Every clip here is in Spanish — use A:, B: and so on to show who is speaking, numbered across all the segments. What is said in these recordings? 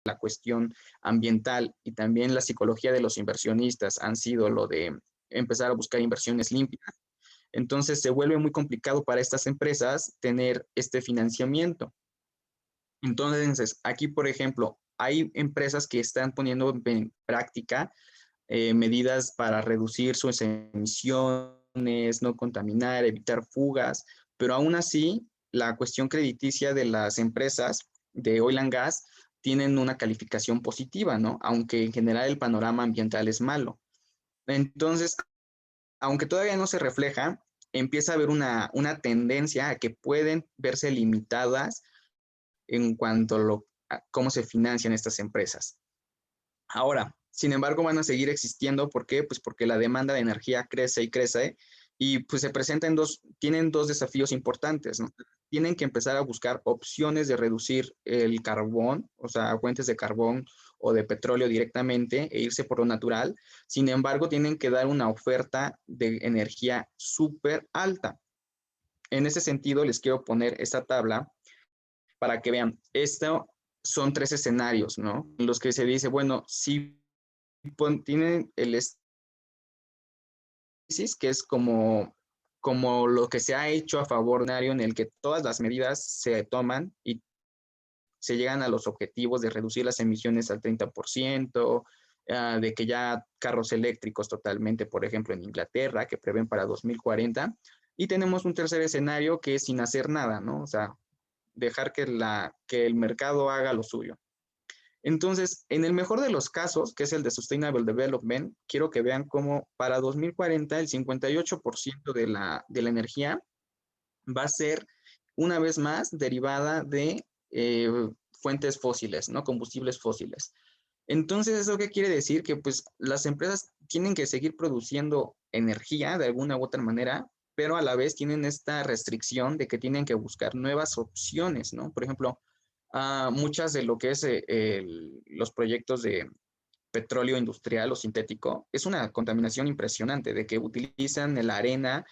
A: la cuestión ambiental y también la psicología de los inversionistas han sido lo de empezar a buscar inversiones limpias, entonces se vuelve muy complicado para estas empresas tener este financiamiento. Entonces, aquí, por ejemplo, hay empresas que están poniendo en práctica medidas para reducir sus emisiones, no contaminar, evitar fugas, pero aún así, la cuestión crediticia de las empresas de oil and gas tienen una calificación positiva, ¿no? Aunque en general el panorama ambiental es malo. Entonces, aunque todavía no se refleja, empieza a haber una tendencia a que pueden verse limitadas en cuanto a cómo se financian estas empresas. Ahora, sin embargo, van a seguir existiendo. ¿Por qué? Pues porque la demanda de energía crece y crece y pues se presentan tienen dos desafíos importantes, ¿no? Tienen que empezar a buscar opciones de reducir el carbón, o sea, fuentes de carbón o de petróleo directamente e irse por lo natural. Sin embargo, tienen que dar una oferta de energía súper alta. En ese sentido, les quiero poner esta tabla para que vean. Esto son tres escenarios, ¿no? En los que se dice, bueno, si tienen el que es como lo que se ha hecho a favor en el que todas las medidas se toman y se llegan a los objetivos de reducir las emisiones al 30%, de que ya carros eléctricos totalmente, por ejemplo, en Inglaterra, que prevén para 2040. Y tenemos un tercer escenario que es sin hacer nada, ¿no? O sea, dejar que el mercado haga lo suyo. Entonces, en el mejor de los casos, que es el de Sustainable Development, quiero que vean cómo para 2040 el 58% de la energía va a ser una vez más derivada de fuentes fósiles, ¿no? Combustibles fósiles. Entonces, ¿eso qué quiere decir? Que pues las empresas tienen que seguir produciendo energía de alguna u otra manera, pero a la vez tienen esta restricción de que tienen que buscar nuevas opciones, ¿no? Por ejemplo, muchas de lo que es los proyectos de petróleo industrial o sintético, es una contaminación impresionante, de que utilizan la arena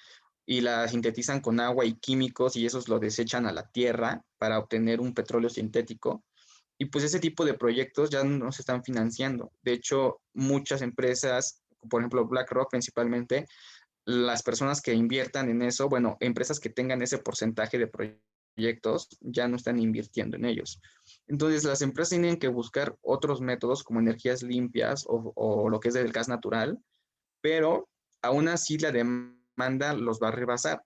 A: y la sintetizan con agua y químicos y esos lo desechan a la tierra para obtener un petróleo sintético. Y pues ese tipo de proyectos ya no se están financiando. De hecho, muchas empresas, por ejemplo BlackRock principalmente, las personas que inviertan en eso, bueno, empresas que tengan ese porcentaje de proyectos ya no están invirtiendo en ellos. Entonces, las empresas tienen que buscar otros métodos como energías limpias o lo que es del gas natural, pero aún así la demanda los va a rebasar.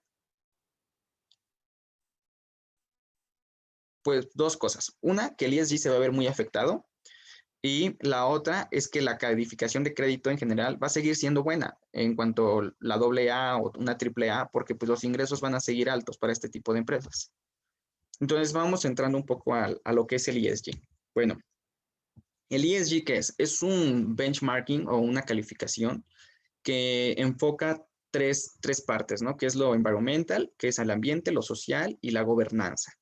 A: Pues dos cosas. Una, que el ESG se va a ver muy afectado. Y la otra es que la calificación de crédito en general va a seguir siendo buena en cuanto a la AA o una AAA, porque pues los ingresos van a seguir altos para este tipo de empresas. Entonces vamos entrando un poco a lo que es el ESG. Bueno, el ESG, ¿qué es? Es un benchmarking o una calificación que enfoca tres partes, ¿no? Que es lo environmental, que es el ambiente, lo social y la gobernanza.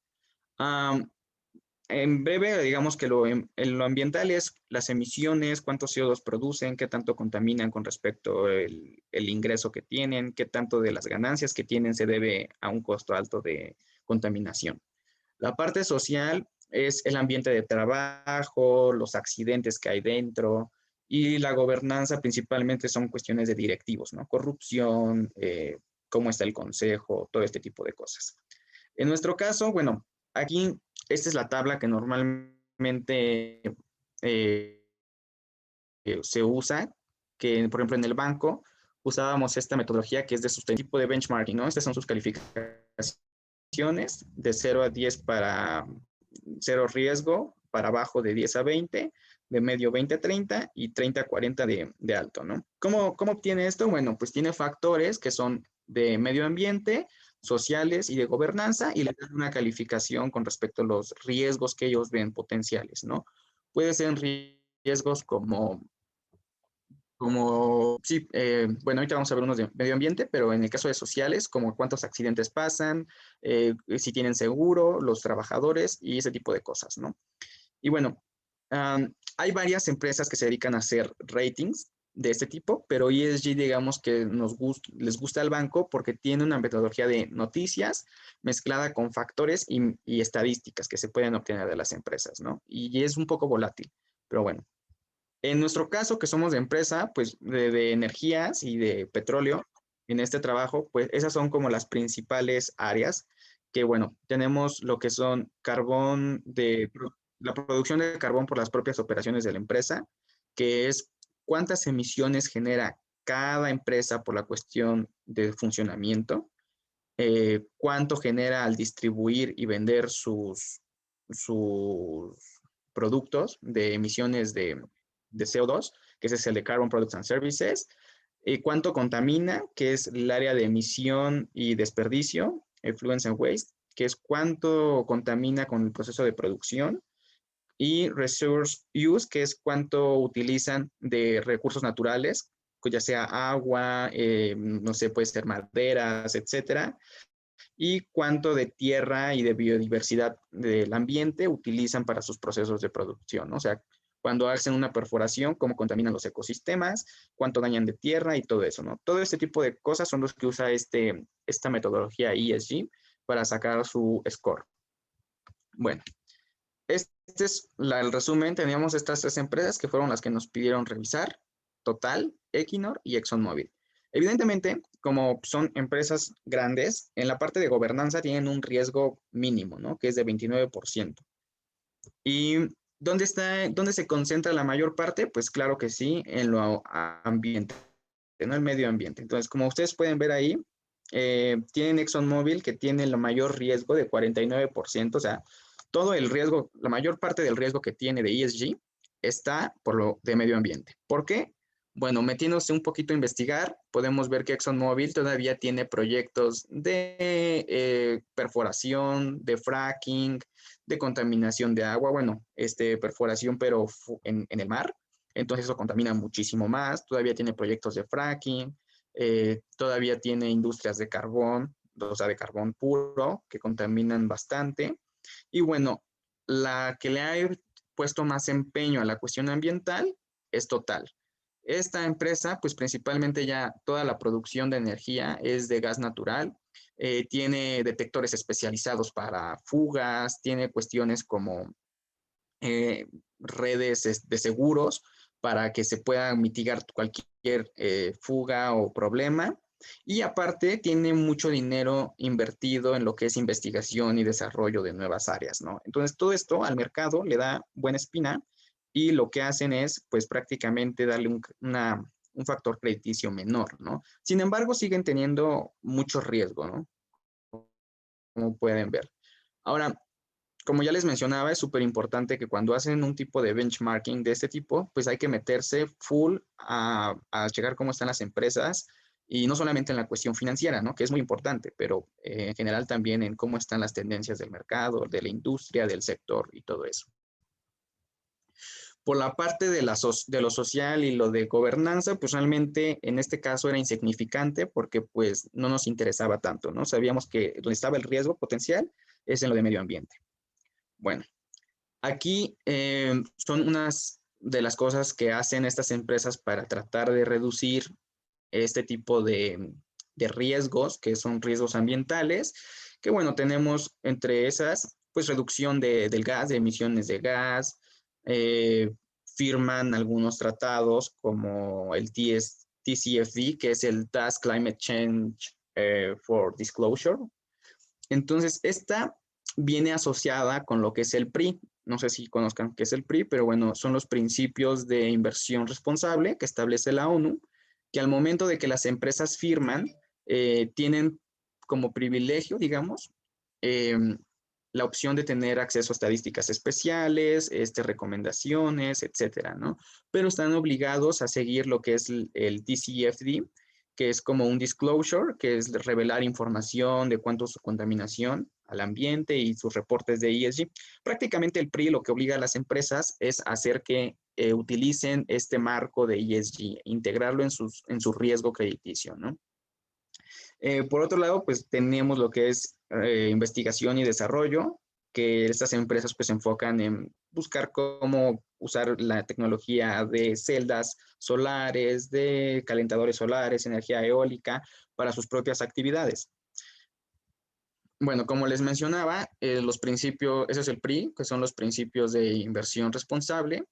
A: En breve, digamos que lo ambiental es las emisiones, cuánto CO2 producen, qué tanto contaminan con respecto al ingreso que tienen, qué tanto de las ganancias que tienen se debe a un costo alto de contaminación. La parte social es el ambiente de trabajo, los accidentes que hay dentro, y la gobernanza principalmente son cuestiones de directivos, ¿no? Corrupción, cómo está el consejo, todo este tipo de cosas. En nuestro caso, bueno, aquí esta es la tabla que normalmente se usa, que por ejemplo en el banco usábamos esta metodología que es de tipo de benchmarking, ¿no? Estas son sus calificaciones de 0 a 10 para 0 riesgo, para abajo de 10 a 20, de medio 20 a 30 y 30 a 40 de alto, ¿no? ¿Cómo obtiene esto? Bueno, pues tiene factores que son de medio ambiente, sociales y de gobernanza y le dan una calificación con respecto a los riesgos que ellos ven potenciales, ¿no? Puede ser riesgos sí, bueno, ahorita vamos a ver unos de medio ambiente, pero en el caso de sociales, como cuántos accidentes pasan, si tienen seguro, los trabajadores y ese tipo de cosas, ¿no? Y bueno, hay varias empresas que se dedican a hacer ratings de este tipo, pero ESG digamos que les gusta al banco porque tiene una metodología de noticias mezclada con factores y estadísticas que se pueden obtener de las empresas, ¿no? Y es un poco volátil, pero bueno. En nuestro caso, que somos de empresa, pues de energías y de petróleo, en este trabajo, pues esas son como las principales áreas que, bueno, tenemos lo que son carbón la producción de carbón por las propias operaciones de la empresa, que es cuántas emisiones genera cada empresa por la cuestión de funcionamiento, cuánto genera al distribuir y vender sus productos de emisiones de CO2, que ese es el de Carbon Products and Services, cuánto contamina, que es el área de emisión y desperdicio, Effluence and Waste, que es cuánto contamina con el proceso de producción, y Resource Use, que es cuánto utilizan de recursos naturales, ya sea agua, no sé, puede ser maderas, etcétera, y cuánto de tierra y de biodiversidad del ambiente utilizan para sus procesos de producción, ¿no? O sea, cuando hacen una perforación, cómo contaminan los ecosistemas, cuánto dañan de tierra y todo eso, ¿no? Todo este tipo de cosas son los que usa esta metodología ESG para sacar su score. Bueno, este es el resumen. Teníamos estas 3 empresas que fueron las que nos pidieron revisar: Total, Equinor y ExxonMobil. Evidentemente, como son empresas grandes, en la parte de gobernanza tienen un riesgo mínimo, ¿no? Que es de 29%. ¿Y dónde se concentra la mayor parte? Pues claro que sí, en lo ambiente, en el medio ambiente. Entonces, como ustedes pueden ver ahí, tienen ExxonMobil que tiene el mayor riesgo de 49%, o sea, todo el riesgo, la mayor parte del riesgo que tiene de ESG está por lo de medio ambiente. ¿Por qué? Bueno, metiéndose un poquito a investigar, podemos ver que ExxonMobil todavía tiene proyectos de perforación, de fracking, de contaminación de agua, bueno, perforación pero en el mar, entonces eso contamina muchísimo más, todavía tiene proyectos de fracking, todavía tiene industrias de carbón, o sea, de carbón puro, que contaminan bastante. Y bueno, la que le ha puesto más empeño a la cuestión ambiental es Total. Esta empresa, pues principalmente ya toda la producción de energía es de gas natural, tiene detectores especializados para fugas, tiene cuestiones como redes de seguros para que se pueda mitigar cualquier fuga o problema. Y aparte tiene mucho dinero invertido en lo que es investigación y desarrollo de nuevas áreas, ¿no? Entonces todo esto al mercado le da buena espina y lo que hacen es pues prácticamente darle un factor crediticio menor, ¿no? Sin embargo siguen teniendo mucho riesgo, ¿no? Como pueden ver. Ahora, como ya les mencionaba, es súper importante que cuando hacen un tipo de benchmarking de este tipo, pues hay que meterse full a checar cómo están las empresas y no solamente en la cuestión financiera, ¿no? Que es muy importante, pero en general también en cómo están las tendencias del mercado, de la industria, del sector y todo eso. Por la parte de lo social y lo de gobernanza, pues realmente en este caso era insignificante porque pues no nos interesaba tanto, ¿no? Sabíamos que donde estaba el riesgo potencial es en lo de medio ambiente. Bueno, aquí son unas de las cosas que hacen estas empresas para tratar de reducir este tipo de riesgos, que son riesgos ambientales, que bueno, tenemos entre esas, pues reducción del gas, de emisiones de gas, firman algunos tratados como el TCFD, que es el Task Climate Change for Disclosure. Entonces, esta viene asociada con lo que es el PRI. No sé si conozcan qué es el PRI, pero bueno, son los principios de inversión responsable que establece la ONU, que al momento de que las empresas firman, tienen como privilegio, digamos, eh, la opción de tener acceso a estadísticas especiales, recomendaciones, etcétera, ¿no? Pero están obligados a seguir lo que es el TCFD, que es como un disclosure, que es revelar información de cuánto es su contaminación al ambiente y sus reportes de ESG. Prácticamente el PRI lo que obliga a las empresas es hacer que utilicen este marco de ESG, integrarlo en su riesgo crediticio, ¿no? Por otro lado, pues tenemos lo que es investigación y desarrollo, que estas empresas pues se enfocan en buscar cómo usar la tecnología de celdas solares, de calentadores solares, energía eólica para sus propias actividades. Bueno, como les mencionaba, los principios, ese es el PRI, que son los principios de inversión responsable.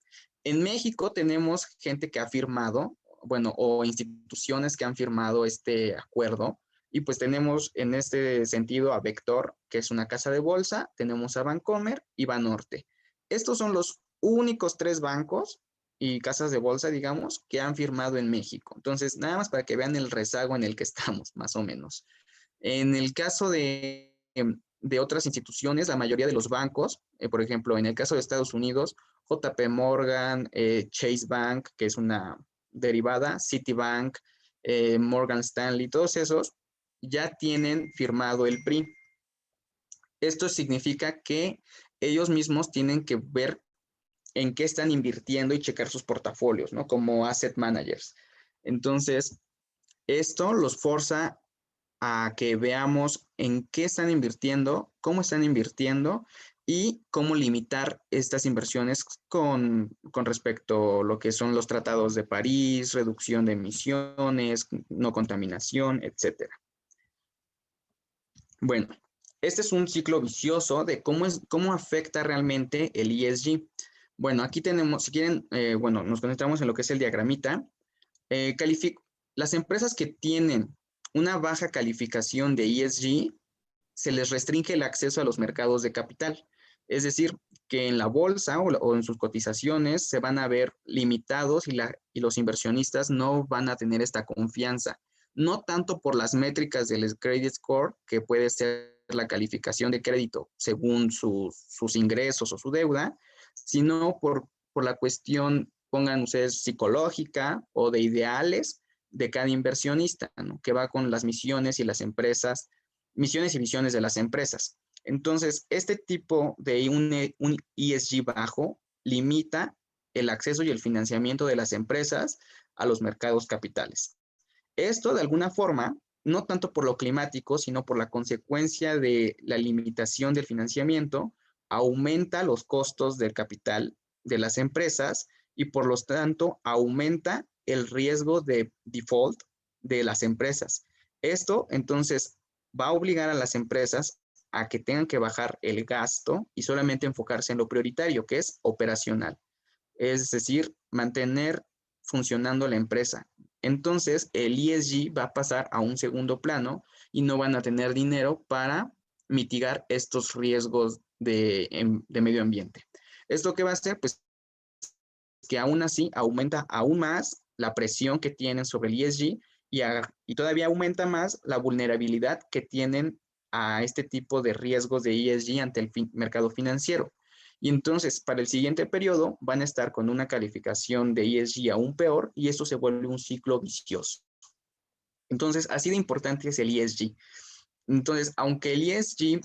A: En México tenemos gente que ha firmado, bueno, o instituciones que han firmado este acuerdo. Y pues tenemos en este sentido a Vector, que es una casa de bolsa, tenemos a Bancomer y Banorte. Estos son los únicos 3 bancos y casas de bolsa, digamos, que han firmado en México. Entonces, nada más para que vean el rezago en el que estamos, más o menos. En el caso de otras instituciones, la mayoría de los bancos, por ejemplo, en el caso de Estados Unidos, JP Morgan, Chase Bank, que es una derivada, Citibank, Morgan Stanley, todos esos ya tienen firmado el PRI. Esto significa que ellos mismos tienen que ver en qué están invirtiendo y checar sus portafolios, ¿no? Como asset managers. Entonces, esto los forza a que veamos en qué están invirtiendo, cómo están invirtiendo y cómo limitar estas inversiones con respecto a lo que son los tratados de París, reducción de emisiones, no contaminación, etc. Bueno, este es un ciclo vicioso de cómo afecta realmente el ESG. Bueno, aquí tenemos, si quieren, bueno, nos concentramos en lo que es el diagramita. Las empresas que tienen una baja calificación de ESG, se les restringe el acceso a los mercados de capital. Es decir, que en la bolsa o en sus cotizaciones se van a ver limitados y los inversionistas no van a tener esta confianza. No tanto por las métricas del credit score, que puede ser la calificación de crédito según sus ingresos o su deuda, sino por la cuestión, pongan ustedes, psicológica o de ideales de cada inversionista, ¿no? Que va con las misiones y las empresas, misiones y visiones de las empresas. Entonces, este tipo de un ESG bajo limita el acceso y el financiamiento de las empresas a los mercados capitales. Esto, de alguna forma, no tanto por lo climático, sino por la consecuencia de la limitación del financiamiento, aumenta los costos del capital de las empresas y por lo tanto aumenta el riesgo de default de las empresas. Esto entonces va a obligar a las empresas a que tengan que bajar el gasto y solamente enfocarse en lo prioritario, que es operacional. Es decir, mantener funcionando la empresa. Entonces, el ESG va a pasar a un segundo plano y no van a tener dinero para mitigar estos riesgos de medio ambiente. ¿Esto qué va a hacer? Pues que aún así aumenta aún más la presión que tienen sobre el ESG y todavía aumenta más la vulnerabilidad que tienen a este tipo de riesgos de ESG ante el mercado financiero. Y entonces, para el siguiente periodo, van a estar con una calificación de ESG aún peor y esto se vuelve un ciclo vicioso. Entonces, así de importante es el ESG. Entonces, aunque el ESG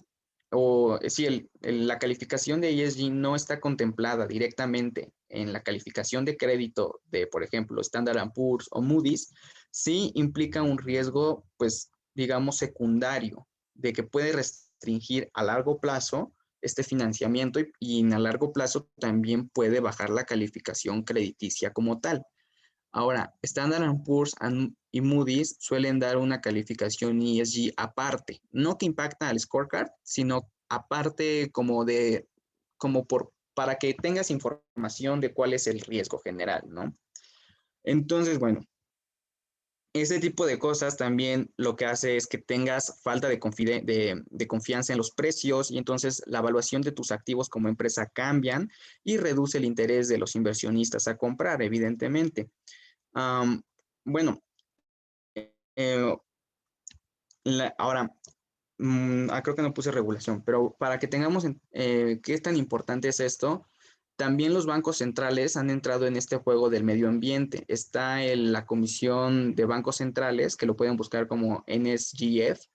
A: o sí, la calificación de ESG no está contemplada directamente en la calificación de crédito de, por ejemplo, Standard & Poor's o Moody's, sí implica un riesgo, pues, digamos, secundario, de que puede restringir a largo plazo este financiamiento y a largo plazo también puede bajar la calificación crediticia como tal. Ahora, Standard & Poor's y Moody's suelen dar una calificación ESG aparte, no que impacta al scorecard, sino aparte para que tengas información de cuál es el riesgo general, ¿no? Entonces, bueno, ese tipo de cosas también lo que hace es que tengas falta de confianza en los precios y entonces la evaluación de tus activos como empresa cambian y reduce el interés de los inversionistas a comprar, evidentemente. Bueno, eh, ahora, creo que no puse regulación, pero para que tengamos qué tan importante es esto, también los bancos centrales han entrado en este juego del medio ambiente. Está la Comisión de Bancos Centrales, que lo pueden buscar como NSGF,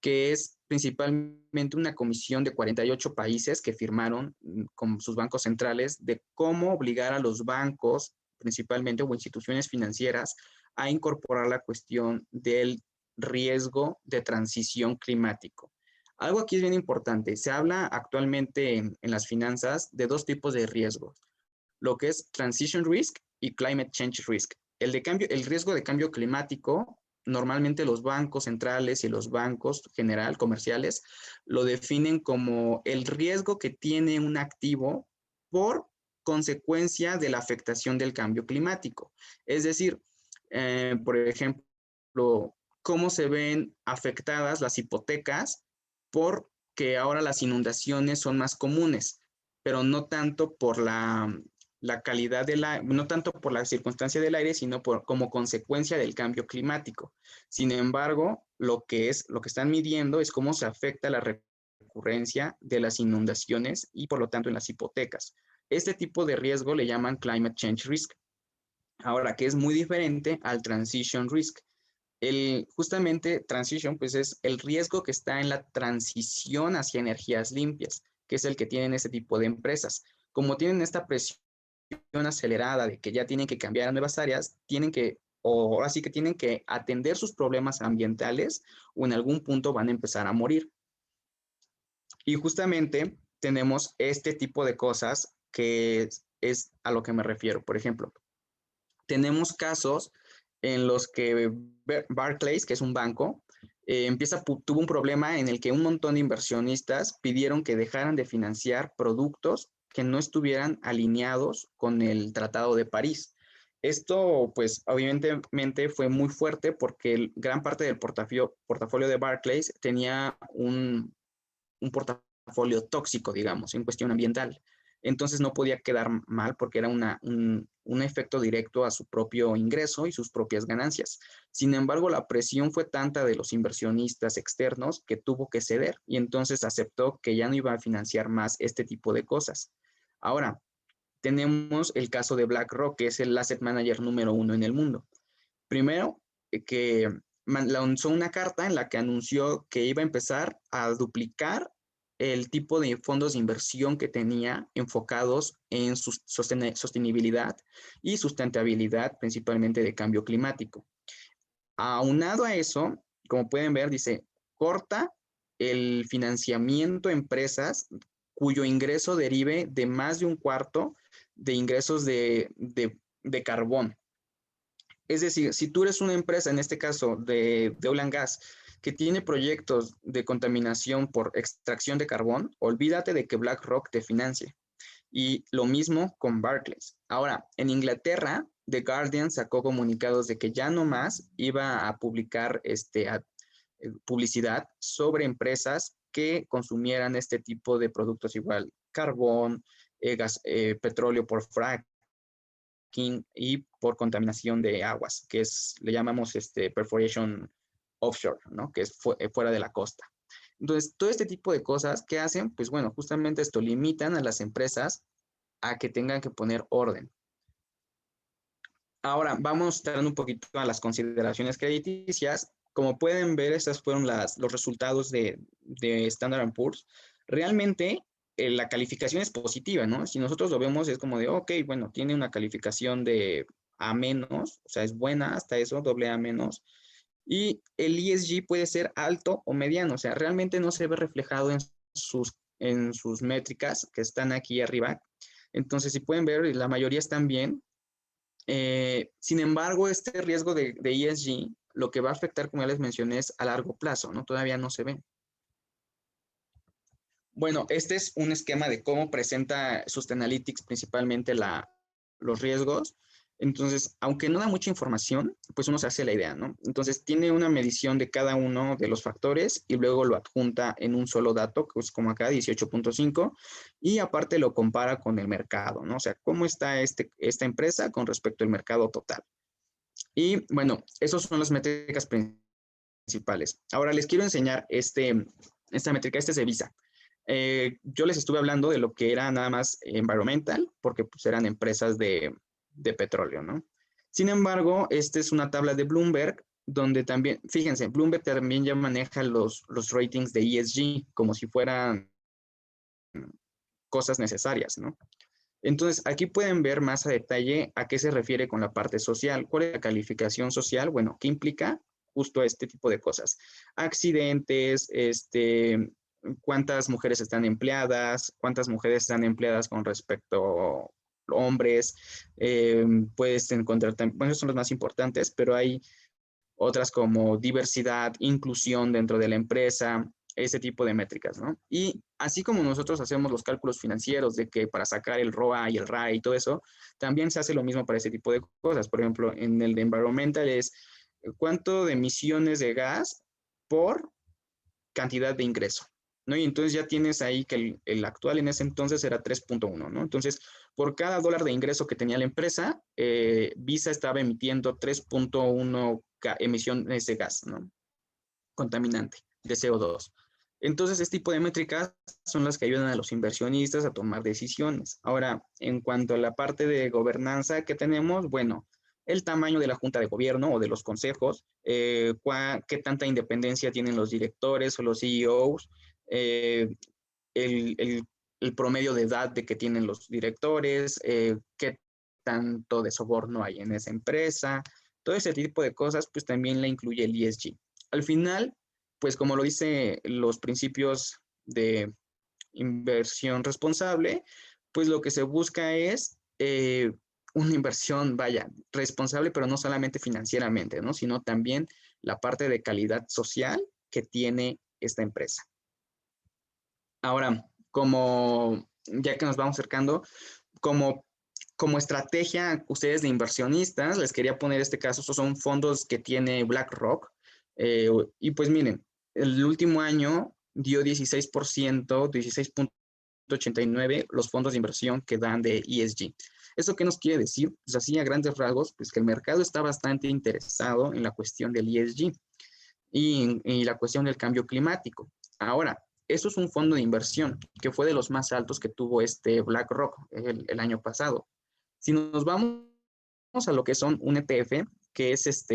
A: que es principalmente una comisión de 48 países que firmaron con sus bancos centrales de cómo obligar a los bancos, principalmente, o instituciones financieras, a incorporar la cuestión del riesgo de transición climático. Algo aquí es bien importante. Se habla actualmente en las finanzas de dos tipos de riesgos, lo que es transition risk y climate change risk. El riesgo de cambio climático, normalmente los bancos centrales y los bancos general comerciales lo definen como el riesgo que tiene un activo por consecuencia de la afectación del cambio climático. Es decir, por ejemplo, cómo se ven afectadas las hipotecas porque ahora las inundaciones son más comunes, pero no tanto por la calidad del aire, no tanto por la circunstancia del aire, sino como consecuencia del cambio climático. Sin embargo, lo que están midiendo es cómo se afecta la recurrencia de las inundaciones y por lo tanto en las hipotecas. Este tipo de riesgo le llaman climate change risk. Ahora, que es muy diferente al transition risk. Justamente transition, pues es el riesgo que está en la transición hacia energías limpias, que es el que tienen este tipo de empresas. Como tienen esta presión acelerada de que ya tienen que cambiar a nuevas áreas, o ahora sí que tienen que atender sus problemas ambientales o en algún punto van a empezar a morir. Y justamente tenemos este tipo de cosas que es a lo que me refiero. Por ejemplo, tenemos casos en los que Barclays, que es un banco, tuvo un problema en el que un montón de inversionistas pidieron que dejaran de financiar productos que no estuvieran alineados con el Tratado de París. Esto, pues, obviamente fue muy fuerte porque gran parte del portafolio de Barclays tenía un portafolio tóxico, digamos, en cuestión ambiental. Entonces no podía quedar mal porque era un efecto directo a su propio ingreso y sus propias ganancias. Sin embargo, la presión fue tanta de los inversionistas externos que tuvo que ceder y entonces aceptó que ya no iba a financiar más este tipo de cosas. Ahora, tenemos el caso de BlackRock, que es el asset manager número 1 en el mundo. Primero, que lanzó una carta en la que anunció que iba a empezar a duplicar el tipo de fondos de inversión que tenía enfocados en su sostenibilidad y sustentabilidad, principalmente de cambio climático. Aunado a eso, como pueden ver, dice, corta el financiamiento a empresas cuyo ingreso derive de más de un cuarto de ingresos de carbón. Es decir, si tú eres una empresa, en este caso de oil and gas, que tiene proyectos de contaminación por extracción de carbón, olvídate de que BlackRock te financie. Y lo mismo con Barclays. Ahora, en Inglaterra, The Guardian sacó comunicados de que ya no más iba a publicar publicidad sobre empresas que consumieran este tipo de productos igual, carbón, petróleo por fracking y por contaminación de aguas, que le llamamos perforation offshore, ¿no? Que es fuera de la costa. Entonces, todo este tipo de cosas que hacen, pues bueno, justamente esto limitan a las empresas a que tengan que poner orden. Ahora, vamos dando un poquito a las consideraciones crediticias. Como pueden ver, estos fueron los resultados de Standard & Poor's. Realmente, la calificación es positiva, ¿no? Si nosotros lo vemos, es como de, ok, bueno, tiene una calificación de A-, o sea, es buena hasta eso, AA-. Y el ESG puede ser alto o mediano, o sea, realmente no se ve reflejado en sus métricas que están aquí arriba. Entonces, si pueden ver, la mayoría están bien. Sin embargo, este riesgo de ESG, lo que va a afectar, como ya les mencioné, es a largo plazo, ¿no? Todavía no se ve. Bueno, este es un esquema de cómo presenta Sustainalytics principalmente los riesgos. Entonces, aunque no da mucha información, pues uno se hace la idea, ¿no? Entonces, tiene una medición de cada uno de los factores y luego lo adjunta en un solo dato, que es como acá, 18.5, y aparte lo compara con el mercado, ¿no? O sea, cómo está esta empresa con respecto al mercado total. Y bueno, esas son las métricas principales. Ahora les quiero enseñar esta métrica, este es Evisa. Yo les estuve hablando de lo que era nada más environmental, porque pues eran empresas de petróleo, ¿no? Sin embargo, esta es una tabla de Bloomberg, donde también, fíjense, Bloomberg también ya maneja los ratings de ESG, como si fueran cosas necesarias, ¿no? Entonces, aquí pueden ver más a detalle a qué se refiere con la parte social. ¿Cuál es la calificación social? Bueno, ¿qué implica? Justo este tipo de cosas. Accidentes, cuántas mujeres están empleadas, cuántas mujeres están empleadas con respecto a hombres. Puedes encontrar, bueno, esos son los más importantes, pero hay otras como diversidad, inclusión dentro de la empresa, ese tipo de métricas, ¿no? Y así como nosotros hacemos los cálculos financieros de que para sacar el ROA y el RAE y todo eso, también se hace lo mismo para ese tipo de cosas. Por ejemplo, en el de environmental es cuánto de emisiones de gas por cantidad de ingreso, ¿no? Y entonces ya tienes ahí que el actual en ese entonces era 3.1, ¿no? Entonces, por cada dólar de ingreso que tenía la empresa, Visa estaba emitiendo 3.1 emisiones de gas, ¿no? Contaminante de CO2. Entonces, este tipo de métricas son las que ayudan a los inversionistas a tomar decisiones. Ahora, en cuanto a la parte de gobernanza que tenemos, bueno, el tamaño de la junta de gobierno o de los consejos, qué tanta independencia tienen los directores o los CEOs, el, el, el, promedio de edad de que tienen los directores, qué tanto de soborno hay en esa empresa, todo ese tipo de cosas, pues también la incluye el ESG. Al final, pues como lo dice los principios de inversión responsable, pues lo que se busca es una inversión, vaya, responsable, pero no solamente financieramente, ¿no? Sino también la parte de calidad social que tiene esta empresa. Ahora, como ya que nos vamos acercando, como estrategia, ustedes de inversionistas, les quería poner este caso, estos son fondos que tiene BlackRock, y pues miren, el último año dio 16%, 16.89 los fondos de inversión que dan de ESG. ¿Eso qué nos quiere decir? Pues así a grandes rasgos, pues que el mercado está bastante interesado en la cuestión del ESG y la cuestión del cambio climático. Ahora, eso es un fondo de inversión que fue de los más altos que tuvo este BlackRock el año pasado. Si nos vamos a lo que son un ETF, que es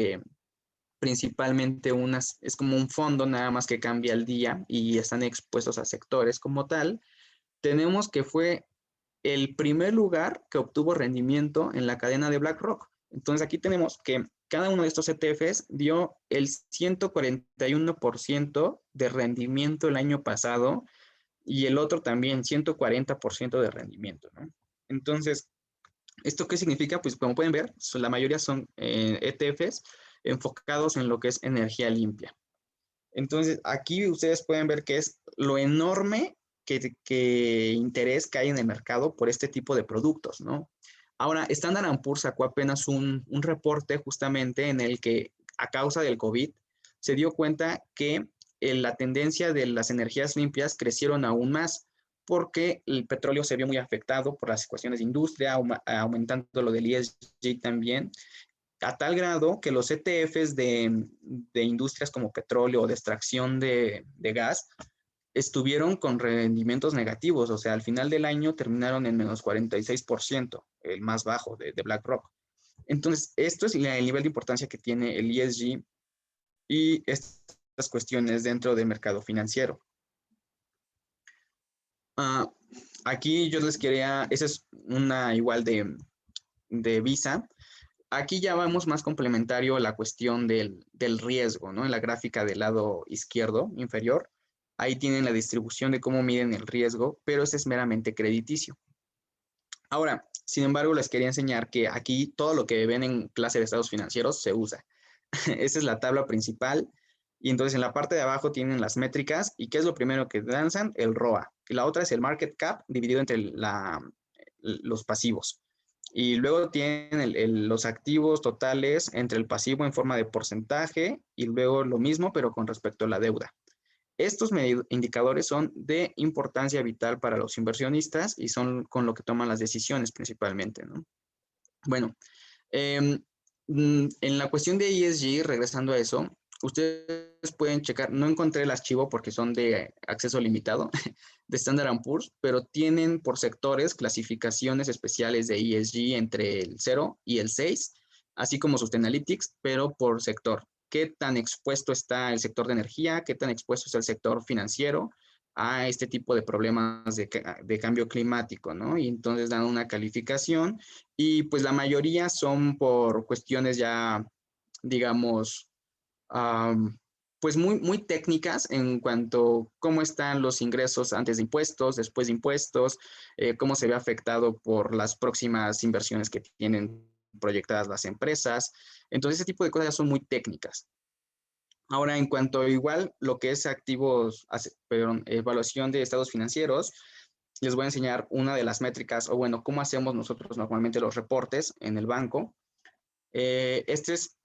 A: principalmente es como un fondo nada más que cambia el día y están expuestos a sectores como tal, tenemos que fue el primer lugar que obtuvo rendimiento en la cadena de BlackRock. Entonces aquí tenemos que cada uno de estos ETFs dio el 141% de rendimiento el año pasado y el otro también 140% de rendimiento, ¿no? Entonces, ¿esto qué significa? Pues como pueden ver, la mayoría son ETFs enfocados en lo que es energía limpia. Entonces, aquí ustedes pueden ver que es lo enorme que interés que hay en el mercado por este tipo de productos, ¿no? Ahora, Standard & Poor's sacó apenas un reporte justamente en el que a causa del COVID se dio cuenta que la tendencia de las energías limpias crecieron aún más porque el petróleo se vio muy afectado por las cuestiones de industria, aumentando lo del ESG también, a tal grado que los ETFs de industrias como petróleo o de extracción de gas estuvieron con rendimientos negativos, o sea, al final del año terminaron en menos 46%, el más bajo de BlackRock. Entonces, esto es el nivel de importancia que tiene el ESG y estas cuestiones dentro del mercado financiero. Aquí yo les quería, esa es una igual de Visa. Aquí ya vamos más complementario a la cuestión del riesgo, ¿no? En la gráfica del lado izquierdo inferior, ahí tienen la distribución de cómo miden el riesgo, pero ese es meramente crediticio. Ahora, sin embargo, les quería enseñar que aquí todo lo que ven en clase de estados financieros se usa. Esa es la tabla principal. Y entonces en la parte de abajo tienen las métricas. ¿Y qué es lo primero que lanzan? El ROA. Y la otra es el market cap dividido entre los pasivos. Y luego tienen los activos totales entre el pasivo en forma de porcentaje y luego lo mismo, pero con respecto a la deuda. Estos indicadores son de importancia vital para los inversionistas y son con lo que toman las decisiones principalmente, ¿no? Bueno, en la cuestión de ESG, regresando a eso, ustedes pueden checar, no encontré el archivo porque son de acceso limitado de Standard & Poor's, pero tienen por sectores clasificaciones especiales de ESG entre el 0 y el 6, así como Sustainalytics, pero por sector. ¿Qué tan expuesto está el sector de energía? ¿Qué tan expuesto está el sector financiero a este tipo de problemas de cambio climático, ¿no? Y entonces dan una calificación y pues la mayoría son por cuestiones ya, digamos, pues muy técnicas en cuanto a cómo están los ingresos antes de impuestos, después de impuestos, cómo se ve afectado por las próximas inversiones que tienen proyectadas las empresas. Entonces, ese tipo de cosas son muy técnicas. Ahora, en cuanto a igual lo que es activos, perdón, evaluación de estados financieros, les voy a enseñar una de las métricas, o bueno, cómo hacemos nosotros normalmente los reportes en el banco. Este es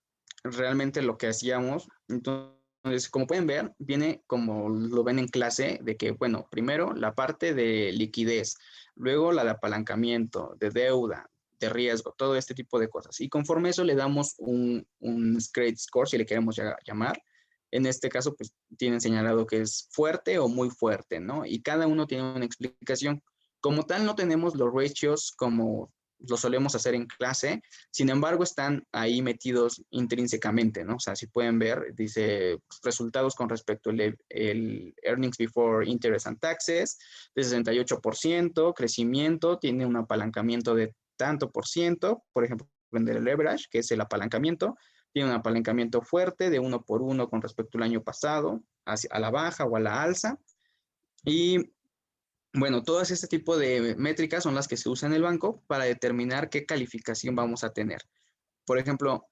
A: realmente lo que hacíamos. Entonces, como pueden ver, viene como lo ven en clase, de que, bueno, primero la parte de liquidez, luego la de apalancamiento, de deuda, de riesgo, todo este tipo de cosas. Y conforme eso le damos un credit score, si le queremos llamar. En este caso, pues tienen señalado que es fuerte o muy fuerte, ¿no? Y cada uno tiene una explicación. Como tal, no tenemos los ratios como lo solemos hacer en clase, sin embargo, están ahí metidos intrínsecamente, ¿no? O sea, si pueden ver, dice resultados con respecto al earnings before interest and taxes, de 68%, crecimiento, tiene un apalancamiento de tanto por ciento, por ejemplo, en el leverage, que es el apalancamiento, tiene un apalancamiento fuerte de 1 por 1 con respecto al año pasado, a la baja o a la alza, y bueno, todas este tipo de métricas son las que se usan en el banco para determinar qué calificación vamos a tener. Por ejemplo,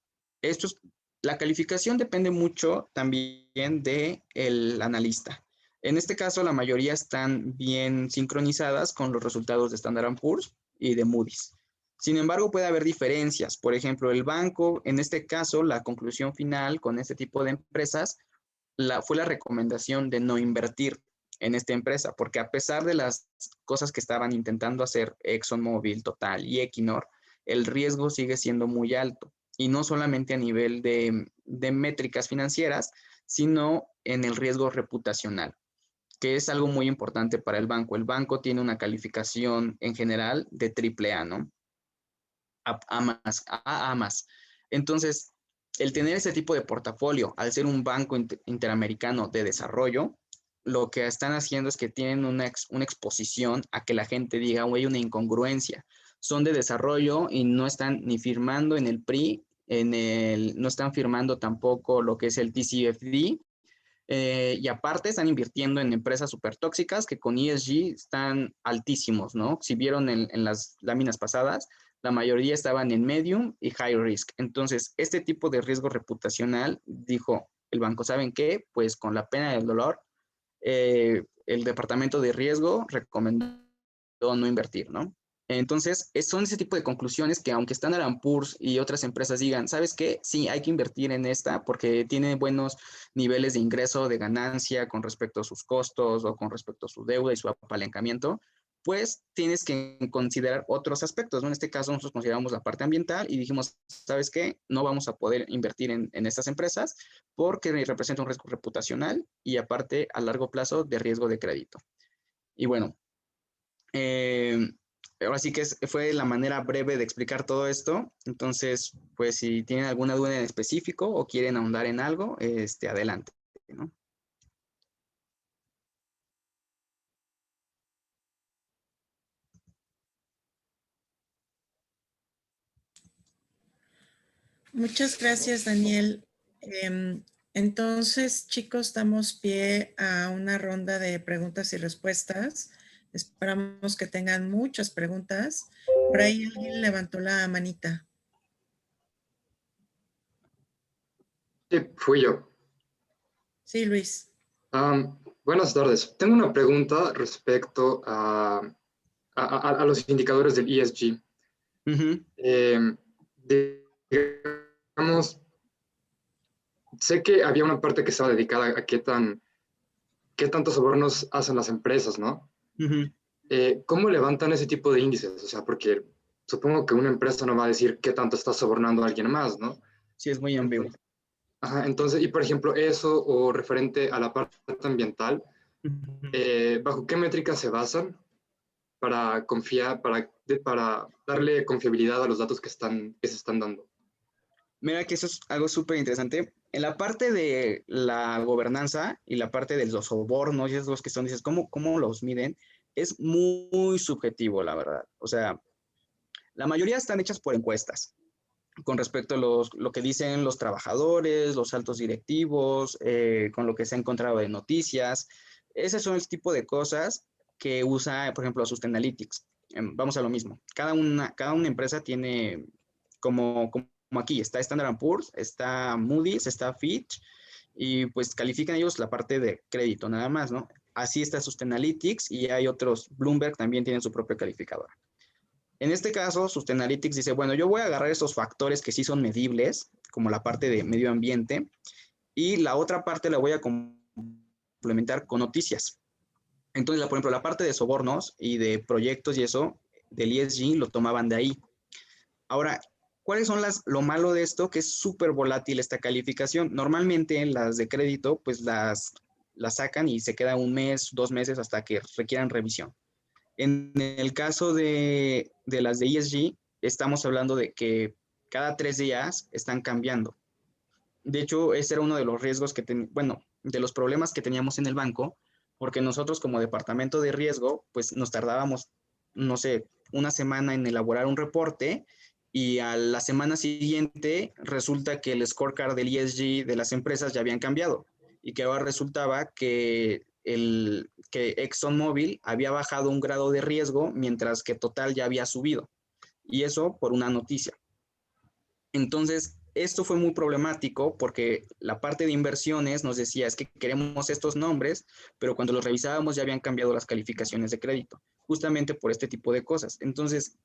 A: la calificación depende mucho también del analista. En este caso, la mayoría están bien sincronizadas con los resultados de Standard & Poor's y de Moody's. Sin embargo, puede haber diferencias. Por ejemplo, el banco, en este caso, la conclusión final con este tipo de empresas fue la recomendación de no invertir en esta empresa, porque a pesar de las cosas que estaban intentando hacer ExxonMobil, Total y Equinor, el riesgo sigue siendo muy alto. Y no solamente a nivel de métricas financieras, sino en el riesgo reputacional, que es algo muy importante para el banco. El banco tiene una calificación en general de AAA, ¿no? A más. Entonces, el tener ese tipo de portafolio, al ser un banco interamericano de desarrollo, lo que están haciendo es que tienen una exposición a que la gente diga, hay una incongruencia. Son de desarrollo y no están ni firmando en el PRI, no están firmando tampoco lo que es el TCFD, y aparte están invirtiendo en empresas súper tóxicas que con ESG están altísimos, ¿no? Si vieron en las láminas pasadas, la mayoría estaban en medium y high risk. Entonces, este tipo de riesgo reputacional, dijo el banco, ¿saben qué? Pues con la pena del dolor, el departamento de riesgo recomendó no invertir, ¿no? Entonces, son ese tipo de conclusiones que aunque Standard & Poor's y otras empresas digan, ¿sabes qué? Sí, hay que invertir en esta porque tiene buenos niveles de ingreso, de ganancia con respecto a sus costos o con respecto a su deuda y su apalancamiento, pues tienes que considerar otros aspectos, ¿no? En este caso nosotros consideramos la parte ambiental y dijimos, ¿sabes qué? No vamos a poder invertir en estas empresas porque representa un riesgo reputacional y aparte a largo plazo de riesgo de crédito. Y bueno, eh, ahora sí que fue la manera breve de explicar todo esto. Entonces, pues si tienen alguna duda en específico o quieren ahondar en algo, adelante, ¿no?
B: Muchas gracias, Daniel. Entonces, chicos, damos pie a una ronda de preguntas y respuestas. Esperamos que tengan muchas preguntas. Por ahí alguien levantó la manita.
C: Sí, fui yo.
B: Sí, Luis.
C: Buenas tardes. Tengo una pregunta respecto a los indicadores del ESG.
A: Uh-huh.
C: Digamos, sé que había una parte que estaba dedicada a qué tantos sobornos hacen las empresas, ¿no?
A: Uh-huh.
C: ¿Cómo levantan ese tipo de índices? O sea, porque supongo que una empresa no va a decir qué tanto está sobornando a alguien más, ¿no?
A: Sí, es muy ambiguo.
C: Ajá, entonces, y por ejemplo, eso o referente a la parte ambiental, ¿bajo qué métricas se basan para confiar, para darle confiabilidad a los datos que se están dando?
A: Mira que eso es algo súper interesante. En la parte de la gobernanza y la parte de los sobornos y esos que son, dices, ¿cómo los miden? Es muy subjetivo, la verdad. O sea, la mayoría están hechas por encuestas. con respecto a lo que dicen los trabajadores, los altos directivos, con lo que se ha encontrado de noticias. Ese son el tipo de cosas que usa, por ejemplo, Sustainalytics. Vamos a lo mismo. Cada una empresa tiene, como aquí, está Standard & Poor's, está Moody's, está Fitch, y pues califican ellos la parte de crédito nada más, ¿no? Así está Sustainalytics y hay otros, Bloomberg también tienen su propia calificadora. En este caso, Sustainalytics dice, bueno, yo voy a agarrar esos factores que sí son medibles, como la parte de medio ambiente, y la otra parte la voy a complementar con noticias. Entonces, por ejemplo, la parte de sobornos y de proyectos y eso, del ESG, lo tomaban de ahí. Ahora, ¿cuáles son lo malo de esto? Que es súper volátil esta calificación. Normalmente las de crédito, pues las sacan y se queda un mes, 2 meses hasta que requieran revisión. En el caso de las de ESG, estamos hablando de que cada 3 días están cambiando. De hecho, ese era uno de los riesgos de los problemas que teníamos en el banco, porque nosotros como departamento de riesgo, pues nos tardábamos, no sé, una semana en elaborar un reporte y a la semana siguiente resulta que el scorecard del ESG de las empresas ya habían cambiado y que ahora resultaba que ExxonMobil había bajado un grado de riesgo mientras que Total ya había subido. Y eso por una noticia. Entonces, esto fue muy problemático porque la parte de inversiones nos decía, es que queremos estos nombres, pero cuando los revisábamos ya habían cambiado las calificaciones de crédito, justamente por este tipo de cosas. Entonces,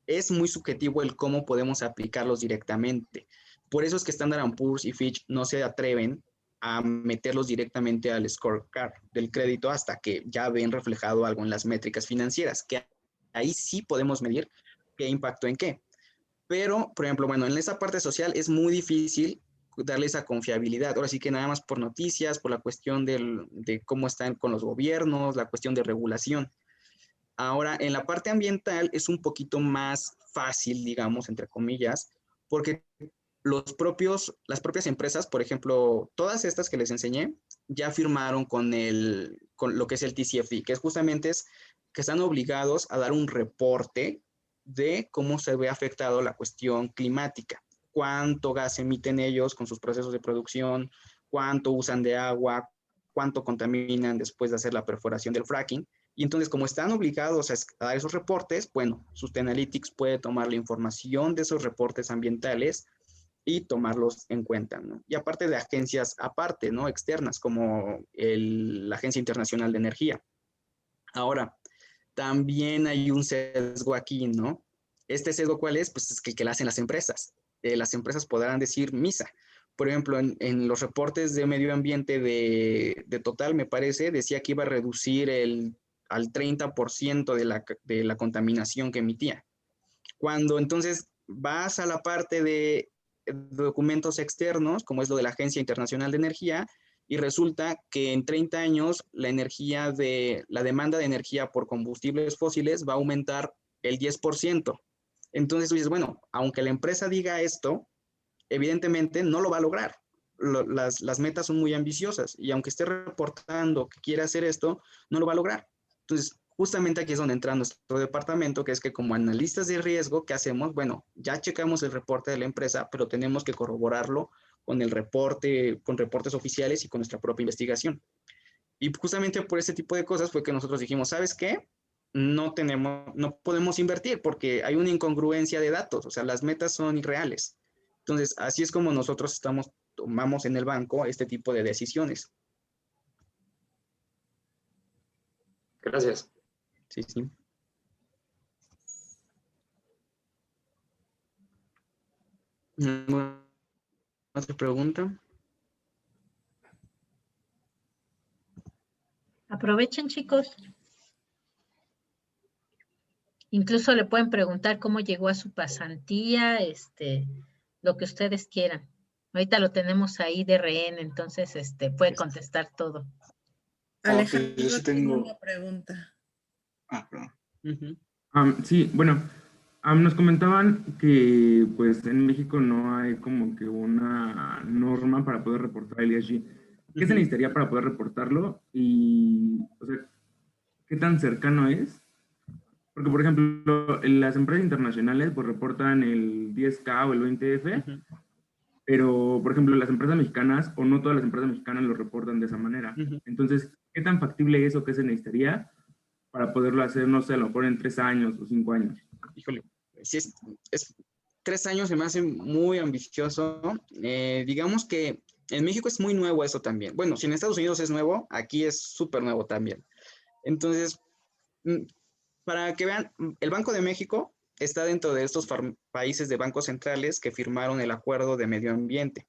A: es muy subjetivo el cómo podemos aplicarlos directamente. Por eso es que Standard & Poor's y Fitch no se atreven a meterlos directamente al scorecard del crédito hasta que ya ven reflejado algo en las métricas financieras, que ahí sí podemos medir qué impactó en qué. Pero, por ejemplo, bueno, en esa parte social es muy difícil darle esa confiabilidad. Ahora sí que nada más por noticias, por la cuestión de cómo están con los gobiernos, la cuestión de regulación. Ahora, en la parte ambiental es un poquito más fácil, digamos, entre comillas, porque las propias empresas, por ejemplo, todas estas que les enseñé, ya firmaron con lo que es el TCFD, que es justamente que están obligados a dar un reporte de cómo se ve afectado la cuestión climática, cuánto gas emiten ellos con sus procesos de producción, cuánto usan de agua, cuánto contaminan después de hacer la perforación del fracking. Y entonces, como están obligados a dar esos reportes, bueno, Sustainalytics puede tomar la información de esos reportes ambientales y tomarlos en cuenta, ¿no? Y aparte de agencias aparte, ¿no? Externas, como la Agencia Internacional de Energía. Ahora, también hay un sesgo aquí, ¿no? ¿Este sesgo cuál es? Pues es que lo hacen las empresas. Las empresas podrán decir misa. Por ejemplo, en los reportes de medio ambiente de Total, me parece, decía que iba a reducir al 30% de la contaminación que emitía. Cuando entonces vas a la parte de documentos externos, como es lo de la Agencia Internacional de Energía, y resulta que en 30 años la demanda de energía por combustibles fósiles va a aumentar el 10%. Entonces tú dices, bueno, aunque la empresa diga esto, evidentemente no lo va a lograr. Las metas son muy ambiciosas y aunque esté reportando que quiere hacer esto, no lo va a lograr. Entonces, justamente aquí es donde entra nuestro departamento, que es que como analistas de riesgo, ¿qué hacemos? Bueno, ya checamos el reporte de la empresa, pero tenemos que corroborarlo con con reportes oficiales y con nuestra propia investigación. Y justamente por ese tipo de cosas fue que nosotros dijimos, ¿sabes qué? No podemos invertir porque hay una incongruencia de datos, o sea, las metas son irreales. Entonces, así es como nosotros tomamos en el banco este tipo de decisiones.
C: Gracias.
A: Sí, sí. ¿Otra pregunta?
D: Aprovechen, chicos. Incluso le pueden preguntar cómo llegó a su pasantía, lo que ustedes quieran. Ahorita lo tenemos ahí de rehén, entonces puede contestar todo.
B: Alejandro,
E: yo sí
B: tengo
E: tengo
B: una pregunta.
E: perdón.
F: Sí, bueno, nos comentaban que pues en México no hay como que una norma para poder reportar el ESG. ¿Qué se necesitaría para poder reportarlo? Y, o sea, ¿qué tan cercano es? Porque, por ejemplo, las empresas internacionales pues reportan el 10K o el 20F, pero, por ejemplo, las empresas mexicanas, o no todas las empresas mexicanas lo reportan de esa manera. Entonces, ¿qué tan factible es o qué se necesitaría para poderlo hacer, no sé, a lo mejor en 3 años o 5 años?
A: Híjole, si es 3 años se me hace muy ambicioso. Digamos que en México es muy nuevo eso también. Bueno, si en Estados Unidos es nuevo, aquí es súper nuevo también. Entonces, para que vean, el Banco de México está dentro de estos países de bancos centrales que firmaron el Acuerdo de Medio Ambiente.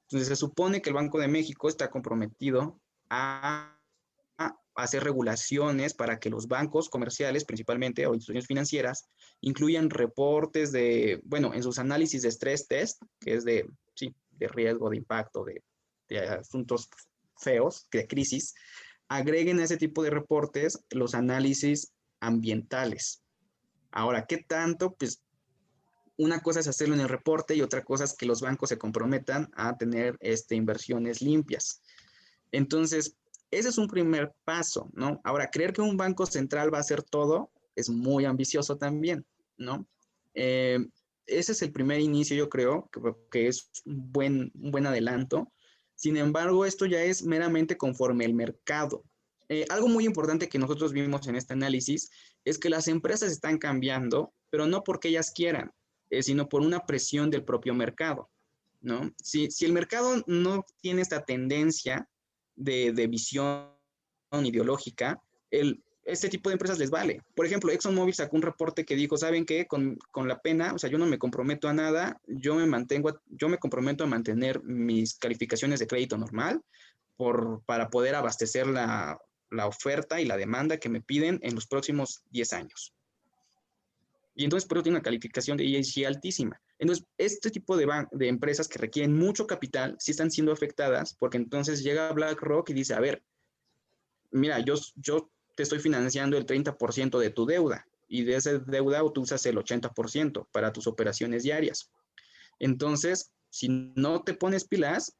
A: Entonces, se supone que el Banco de México está comprometido a hacer regulaciones para que los bancos comerciales, principalmente, o instituciones financieras, incluyan reportes de, bueno, en sus análisis de stress test, que es de, sí, de riesgo, de impacto, de asuntos feos, de crisis, agreguen a ese tipo de reportes los análisis ambientales. Ahora, ¿qué tanto? Pues una cosa es hacerlo en el reporte y otra cosa es que los bancos se comprometan a tener inversiones limpias. Entonces, ese es un primer paso, ¿no? Ahora, creer que un banco central va a hacer todo es muy ambicioso también, ¿no? Ese es el primer inicio, yo creo, que es un buen adelanto. Sin embargo, esto ya es meramente conforme el mercado. Algo muy importante que nosotros vimos en este análisis es que las empresas están cambiando, pero no porque ellas quieran, sino por una presión del propio mercado, ¿no? Si el mercado no tiene esta tendencia de visión ideológica, este tipo de empresas les vale. Por ejemplo, ExxonMobil sacó un reporte que dijo, ¿saben qué? Con la pena, o sea, yo no me comprometo a nada, yo me comprometo a mantener mis calificaciones de crédito normal para poder abastecer la oferta y la demanda que me piden en los próximos 10 años. Y entonces por eso tiene una calificación de ESG altísima. Entonces, este tipo de empresas que requieren mucho capital sí están siendo afectadas porque entonces llega BlackRock y dice, a ver, mira, yo te estoy financiando el 30% de tu deuda y de esa deuda tú usas el 80% para tus operaciones diarias. Entonces, si no te pones pilas,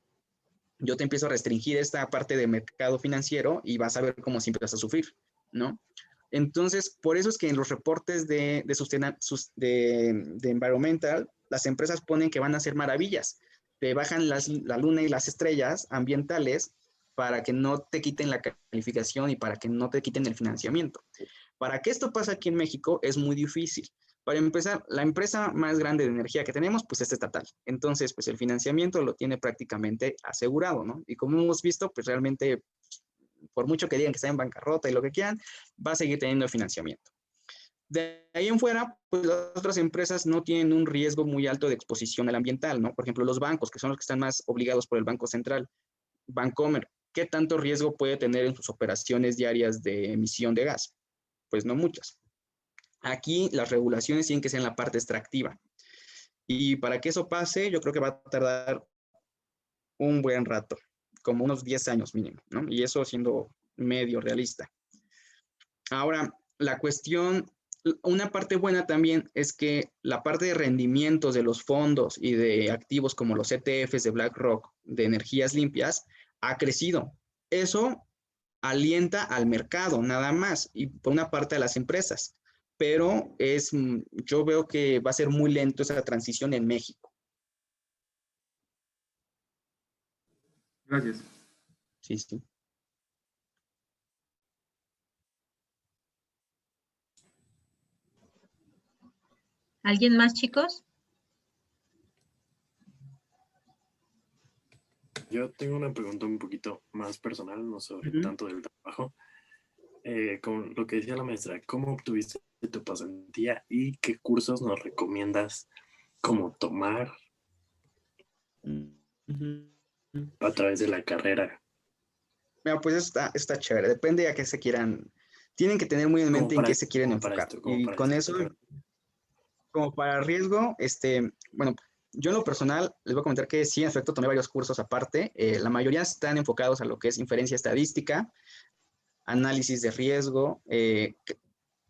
A: yo te empiezo a restringir esta parte de mercado financiero y vas a ver cómo siempre vas a sufrir, ¿no? Entonces, por eso es que en los reportes de environmental, las empresas ponen que van a hacer maravillas. Te bajan la luna y las estrellas ambientales para que no te quiten la calificación y para que no te quiten el financiamiento. Para que esto pase aquí en México es muy difícil. Para empezar, la empresa más grande de energía que tenemos, pues es estatal. Entonces, pues el financiamiento lo tiene prácticamente asegurado, ¿no? Y como hemos visto, pues realmente, por mucho que digan que está en bancarrota y lo que quieran, va a seguir teniendo financiamiento. De ahí en fuera, pues las otras empresas no tienen un riesgo muy alto de exposición al ambiental, ¿no? Por ejemplo, los bancos, que son los que están más obligados por el Banco Central. Bancomer, ¿qué tanto riesgo puede tener en sus operaciones diarias de emisión de gas? Pues no muchas. Aquí las regulaciones tienen que ser en la parte extractiva. Y para que eso pase, yo creo que va a tardar un buen rato, como unos 10 años mínimo, ¿no? Y eso siendo medio realista. Ahora, la cuestión, una parte buena también es que la parte de rendimientos de los fondos y de activos como los ETFs de BlackRock de energías limpias ha crecido. Eso alienta al mercado nada más y por una parte a las empresas, pero yo veo que va a ser muy lento esa transición en México.
F: Gracias.
A: Sí, sí.
D: ¿Alguien más, chicos?
E: Yo tengo una pregunta un poquito más personal, no sobre tanto del trabajo. Con lo que decía la maestra, ¿cómo obtuviste tu pasantía y qué cursos nos recomiendas como tomar a través de la carrera?
A: Mira, pues está chévere, depende a qué se quieran, tienen que tener muy en mente en qué se quieren enfocar. Y con eso, como para riesgo, bueno, yo en lo personal les voy a comentar que sí, en efecto, tomé varios cursos aparte. La mayoría están enfocados a lo que es inferencia estadística, análisis de riesgo.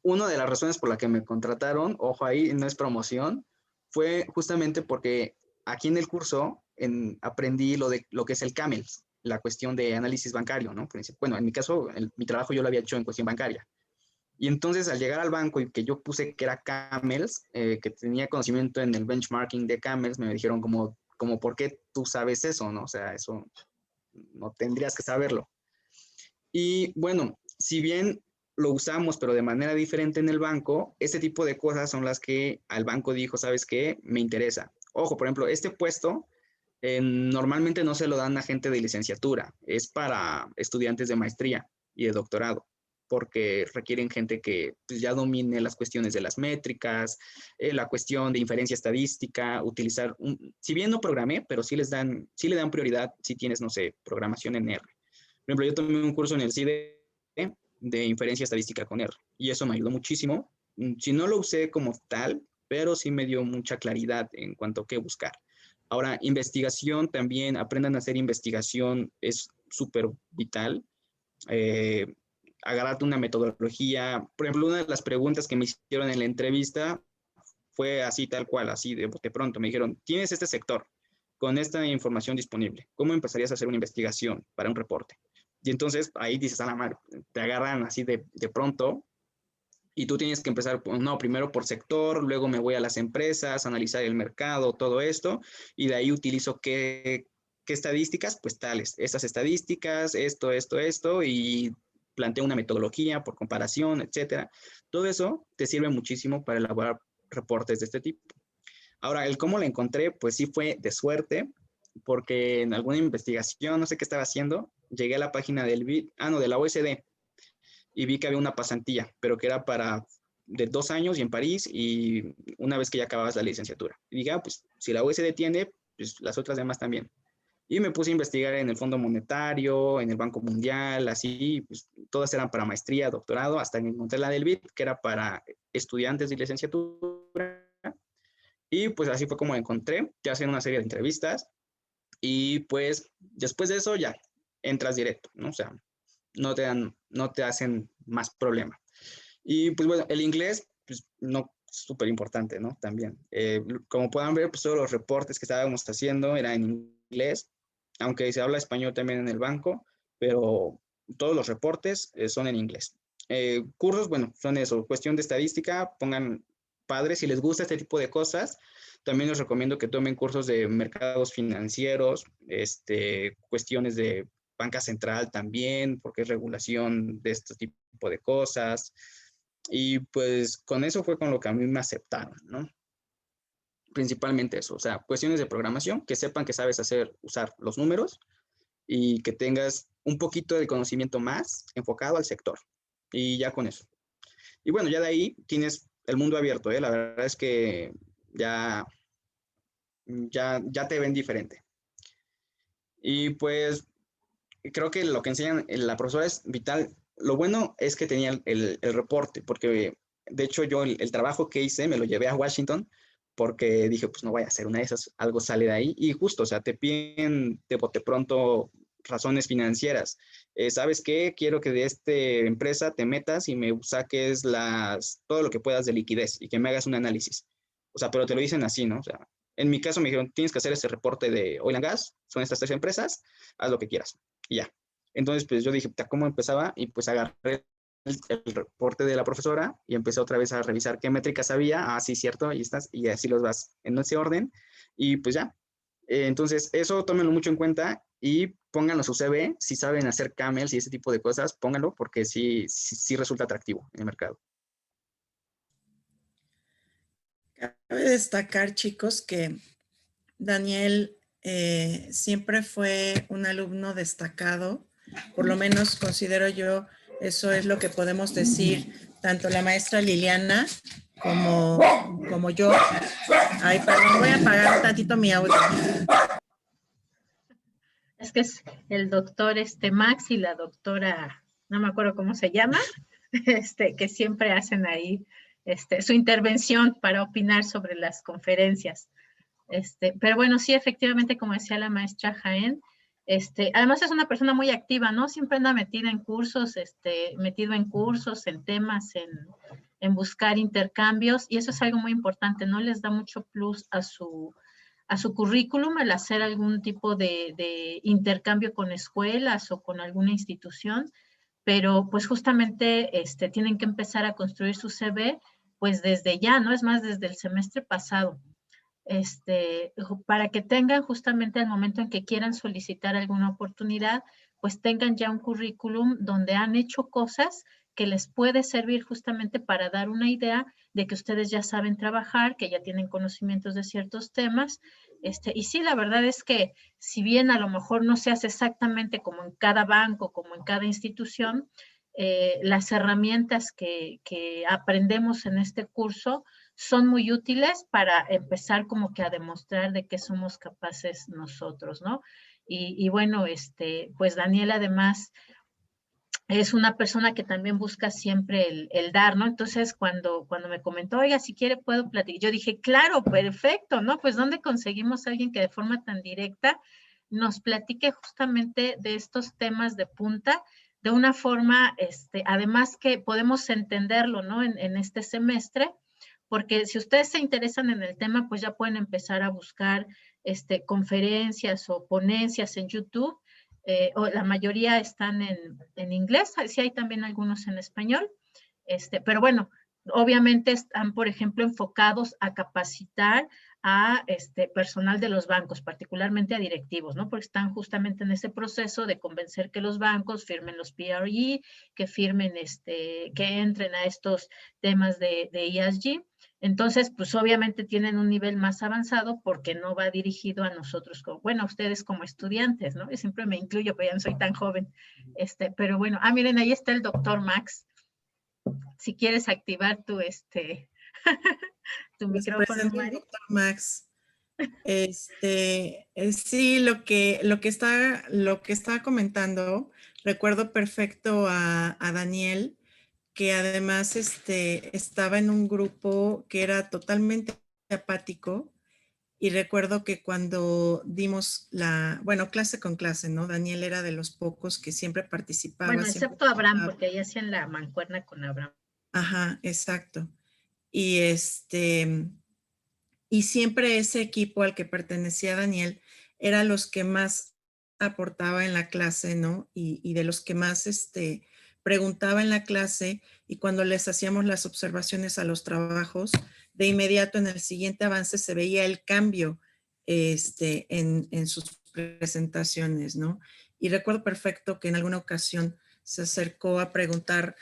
A: Una de las razones por la que me contrataron, ojo ahí, no es promoción, fue justamente porque aquí en el curso aprendí lo que es el CAMEL, la cuestión de análisis bancario, ¿no? Bueno, en mi caso, mi trabajo yo lo había hecho en cuestión bancaria. Y entonces al llegar al banco y que yo puse que era Camels, que tenía conocimiento en el benchmarking de Camels, me dijeron como ¿por qué tú sabes eso? ¿No? O sea, eso no tendrías que saberlo. Y bueno, si bien lo usamos, pero de manera diferente en el banco, este tipo de cosas son las que al banco dijo, ¿sabes qué? Me interesa. Ojo, por ejemplo, este puesto normalmente no se lo dan a gente de licenciatura, es para estudiantes de maestría y de doctorado, porque requieren gente que pues, ya domine las cuestiones de las métricas, la cuestión de inferencia estadística, utilizar, si bien no programé, pero sí le dan prioridad si tienes, no sé, programación en R. Por ejemplo, yo tomé un curso en el CIDE de inferencia estadística con R, y eso me ayudó muchísimo. Si no lo usé como tal, pero sí me dio mucha claridad en cuanto a qué buscar. Ahora, investigación también, aprendan a hacer investigación, es súper vital. Agarrarte una metodología. Por ejemplo, una de las preguntas que me hicieron en la entrevista fue así, tal cual, así de pronto. Me dijeron, tienes este sector con esta información disponible. ¿Cómo empezarías a hacer una investigación para un reporte? Y entonces ahí dices, a la madre, te agarran así de pronto y tú tienes que empezar, no, primero por sector, luego me voy a las empresas, analizar el mercado, todo esto, y de ahí utilizo qué estadísticas, pues tales, estas estadísticas, esto, y planteo una metodología por comparación, etcétera. Todo eso te sirve muchísimo para elaborar reportes de este tipo. Ahora, el cómo la encontré, pues sí fue de suerte, porque en alguna investigación, no sé qué estaba haciendo, llegué a la página del BID, de la OECD, y vi que había una pasantía, pero que era de 2 años y en París, y una vez que ya acababas la licenciatura. Y dije, pues si la OECD tiene, pues las otras demás también. Y me puse a investigar en el Fondo Monetario, en el Banco Mundial, así, pues todas eran para maestría, doctorado, hasta que encontré la del BID, que era para estudiantes de licenciatura. Y pues así fue como la encontré. Te hacen una serie de entrevistas y pues después de eso ya entras directo, ¿no? O sea, no te hacen más problema. Y pues bueno, el inglés, pues no, súper importante, ¿no? También. Como puedan ver, pues todos los reportes que estábamos haciendo eran en inglés, aunque se habla español también en el banco, pero todos los reportes son en inglés. Cursos, bueno, son eso, cuestión de estadística, pongan padres si les gusta este tipo de cosas. También les recomiendo que tomen cursos de mercados financieros, cuestiones de banca central también, porque es regulación de este tipo de cosas. Y pues con eso fue con lo que a mí me aceptaron, ¿no? Principalmente eso, o sea, cuestiones de programación, que sepan que sabes usar los números y que tengas un poquito de conocimiento más enfocado al sector. Y ya con eso. Y bueno, ya de ahí tienes el mundo abierto, ¿eh? La verdad es que ya te ven diferente. Y pues creo que lo que enseñan la profesora es vital. Lo bueno es que tenía el reporte, porque de hecho yo el trabajo que hice me lo llevé a Washington porque dije, pues no vaya a hacer una de esas, algo sale de ahí. Y justo, o sea, te piden de bote pronto razones financieras. ¿Sabes qué? Quiero que de esta empresa te metas y me saques todo lo que puedas de liquidez y que me hagas un análisis. O sea, pero te lo dicen así, ¿no? O sea, en mi caso me dijeron, tienes que hacer ese reporte de oil and gas, son estas 3 empresas, haz lo que quieras. Y ya. Entonces, pues yo dije, ¿cómo empezaba? Y pues agarré el reporte de la profesora y empecé otra vez a revisar qué métricas había. Ah, sí, cierto, ahí estás. Y así los vas en ese orden. Y pues ya. Entonces, eso tómenlo mucho en cuenta y pónganlo en su CV. Si saben hacer camels y ese tipo de cosas, pónganlo porque sí resulta atractivo en el mercado.
B: Cabe destacar, chicos, que Daniel siempre fue un alumno destacado, por lo menos considero yo, eso es lo que podemos decir, tanto la maestra Liliana como yo. Ay, perdón, voy a apagar un tantito mi audio.
D: Es que es el doctor Max y la doctora, no me acuerdo cómo se llama, que siempre hacen ahí su intervención para opinar sobre las conferencias. Pero bueno, sí, efectivamente, como decía la maestra Jaén, además es una persona muy activa, ¿no? Siempre anda metida en cursos, metido en cursos, en temas, en buscar intercambios, y eso es algo muy importante, ¿no? Les da mucho plus a su currículum el hacer algún tipo de intercambio con escuelas o con alguna institución, pero pues justamente tienen que empezar a construir su CV pues desde ya, ¿no? Es más, desde el semestre pasado. Para que tengan justamente al momento en que quieran solicitar alguna oportunidad, pues tengan ya un currículum donde han hecho cosas que les puede servir justamente para dar una idea de que ustedes ya saben trabajar, que ya tienen conocimientos de ciertos temas. Y sí, la verdad es que si bien a lo mejor no se hace exactamente como en cada banco, como en cada institución, las herramientas que aprendemos en este curso son muy útiles para empezar como que a demostrar de qué somos capaces nosotros, ¿no? Y bueno, pues Daniel además es una persona que también busca siempre el dar, ¿no? Entonces, cuando me comentó, oiga, si quiere puedo platicar, yo dije, claro, perfecto, ¿no? Pues ¿dónde conseguimos a alguien que de forma tan directa nos platique justamente de estos temas de punta, de una forma, además que podemos entenderlo, ¿no? En este semestre, porque si ustedes se interesan en el tema, pues ya pueden empezar a buscar conferencias o ponencias en YouTube, o la mayoría están en inglés, sí hay también algunos en español, pero bueno, obviamente están, por ejemplo, enfocados a capacitar a personal de los bancos, particularmente a directivos, ¿no? Porque están justamente en ese proceso de convencer que los bancos firmen los PRE, que firmen, que entren a estos temas de ESG. Entonces, pues obviamente tienen un nivel más avanzado porque no va dirigido a nosotros, bueno, a ustedes como estudiantes, ¿no? Yo siempre me incluyo, pero ya no soy tan joven. Pero bueno, miren, ahí está el doctor Max. Si quieres activar tu, tu micrófono, Mari.
B: Doctor Max. Sí, lo que estaba comentando, recuerdo perfecto a Daniel, que además estaba en un grupo que era totalmente apático, y recuerdo que cuando dimos clase con clase, ¿no? Daniel era de los pocos que siempre participaba.
D: Bueno, excepto Abraham, porque ahí hacían la mancuerna con Abraham.
B: Ajá, exacto. Y y siempre ese equipo al que pertenecía Daniel era los que más aportaba en la clase, ¿no? Y de los que más preguntaba en la clase, y cuando les hacíamos las observaciones a los trabajos, de inmediato en el siguiente avance se veía el cambio en sus presentaciones, ¿no? Y recuerdo perfecto que en alguna ocasión se acercó a preguntar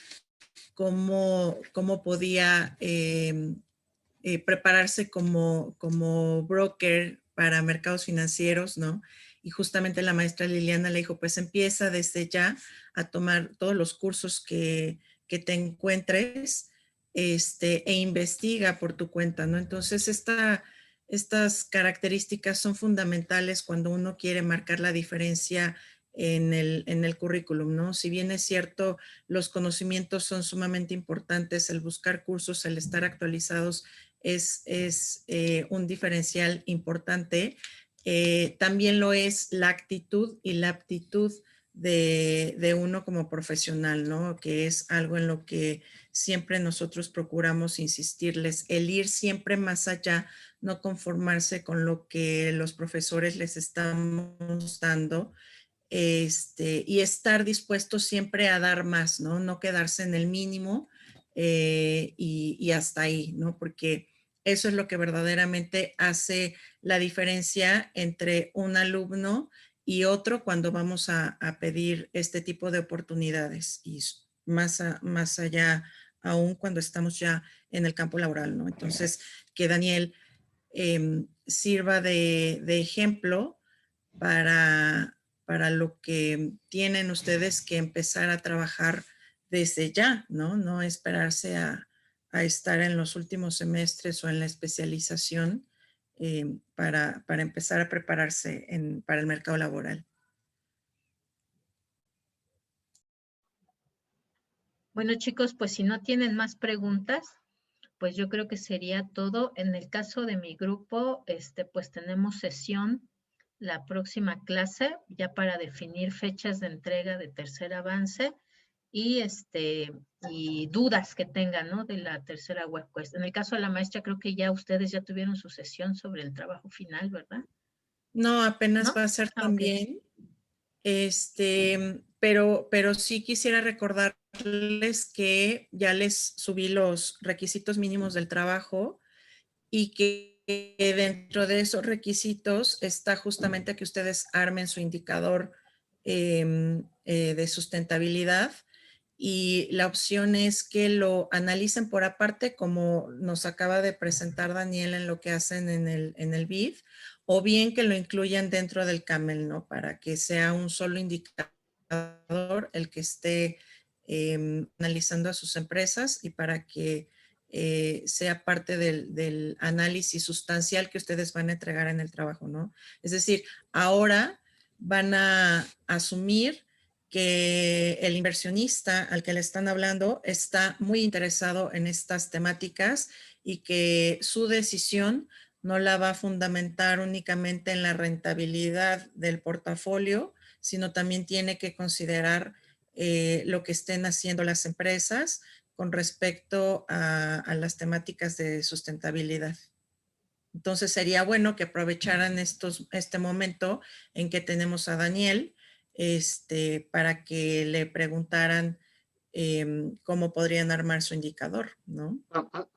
B: cómo podía prepararse como broker para mercados financieros, ¿no? Y justamente la maestra Liliana le dijo, pues empieza desde ya a tomar todos los cursos que te encuentres, e investiga por tu cuenta, ¿no? Entonces, estas características son fundamentales cuando uno quiere marcar la diferencia en el currículum, ¿no? Si bien es cierto, los conocimientos son sumamente importantes, el buscar cursos, el estar actualizados es un diferencial importante. También lo es la actitud y la aptitud de uno como profesional, ¿no? Que es algo en lo que siempre nosotros procuramos insistirles, el ir siempre más allá, no conformarse con lo que los profesores les estamos dando, y estar dispuesto siempre a dar más, ¿no? No quedarse en el mínimo y hasta ahí, ¿no? Porque eso es lo que verdaderamente hace la diferencia entre un alumno y otro cuando vamos a pedir este tipo de oportunidades, y más allá aún cuando estamos ya en el campo laboral, ¿no? Entonces, que Daniel sirva de ejemplo para lo que tienen ustedes que empezar a trabajar desde ya, ¿no? No esperarse a estar en los últimos semestres o en la especialización para empezar a prepararse para el mercado laboral.
D: Bueno, chicos, pues si no tienen más preguntas, pues yo creo que sería todo. En el caso de mi grupo, pues tenemos sesión la próxima clase, ya para definir fechas de entrega de tercer avance y y dudas que tengan, ¿no? De la tercera web quest. En el caso de la maestra, creo que ya ustedes ya tuvieron su sesión sobre el trabajo final, ¿verdad?
B: No, apenas
D: ¿No?
B: va a ser también. pero sí quisiera recordarles que ya les subí los requisitos mínimos del trabajo y que dentro de esos requisitos está justamente que ustedes armen su indicador de sustentabilidad, y la opción es que lo analicen por aparte, como nos acaba de presentar Daniel en lo que hacen en el BID, o bien que lo incluyan dentro del CAMEL, ¿no? Para que sea un solo indicador el que esté analizando a sus empresas, y para que sea parte del análisis sustancial que ustedes van a entregar en el trabajo, ¿no? Es decir, ahora van a asumir que el inversionista al que le están hablando está muy interesado en estas temáticas y que su decisión no la va a fundamentar únicamente en la rentabilidad del portafolio, sino también tiene que considerar lo que estén haciendo las empresas con respecto a las temáticas de sustentabilidad. Entonces sería bueno que aprovecharan este momento en que tenemos a Daniel, para que le preguntaran cómo podrían armar su indicador, ¿no?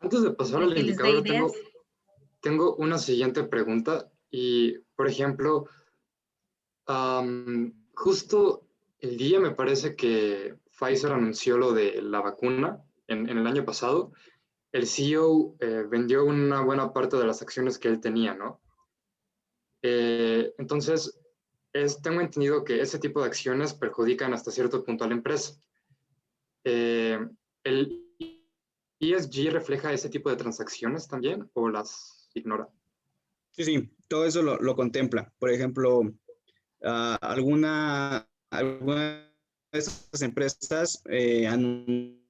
C: Antes de pasar al
D: Que les dé
C: indicador,
D: ideas.
C: tengo una siguiente pregunta. Y, por ejemplo, justo el día me parece que Pfizer anunció lo de la vacuna en el año pasado, el CEO vendió una buena parte de las acciones que él tenía, ¿no? Entonces, tengo entendido que ese tipo de acciones perjudican hasta cierto punto a la empresa. ¿El ESG refleja ese tipo de transacciones también o las ignora?
A: Sí, sí, todo eso lo contempla. Por ejemplo, alguna de esas empresas anunció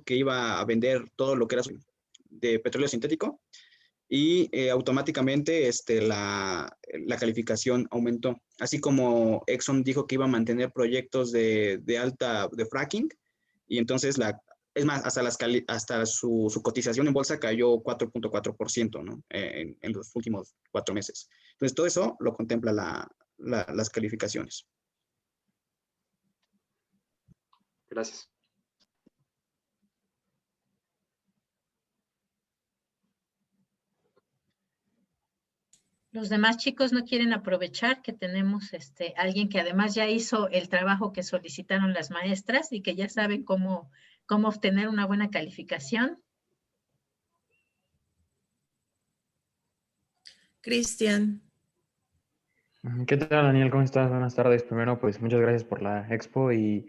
A: que iba a vender todo lo que era de petróleo sintético, y automáticamente la calificación aumentó. Así como Exxon dijo que iba a mantener proyectos de fracking, y entonces es más, hasta su cotización en bolsa cayó 4.4%, ¿no? En los últimos 4 meses. Entonces, todo eso lo contempla las calificaciones.
C: Gracias.
D: Los demás chicos no quieren aprovechar que tenemos alguien que además ya hizo el trabajo que solicitaron las maestras y que ya sabe cómo obtener una buena calificación.
B: Cristian.
G: ¿Qué tal, Daniel? ¿Cómo estás? Buenas tardes. Primero, pues muchas gracias por la expo, y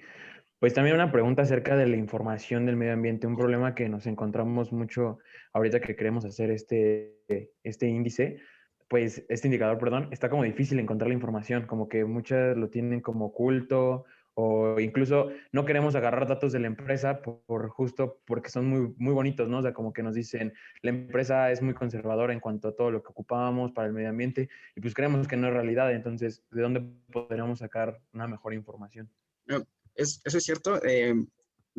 G: pues también una pregunta acerca de la información del medio ambiente, un problema que nos encontramos mucho ahorita que queremos hacer este índice, pues este indicador, perdón, está como difícil encontrar la información, como que muchas lo tienen como oculto, o incluso no queremos agarrar datos de la empresa justo porque son muy, muy bonitos, ¿no? O sea, como que nos dicen, la empresa es muy conservadora en cuanto a todo lo que ocupamos para el medio ambiente, y pues creemos que no es realidad. Entonces, ¿de dónde podríamos sacar una mejor información?
A: Eso es cierto.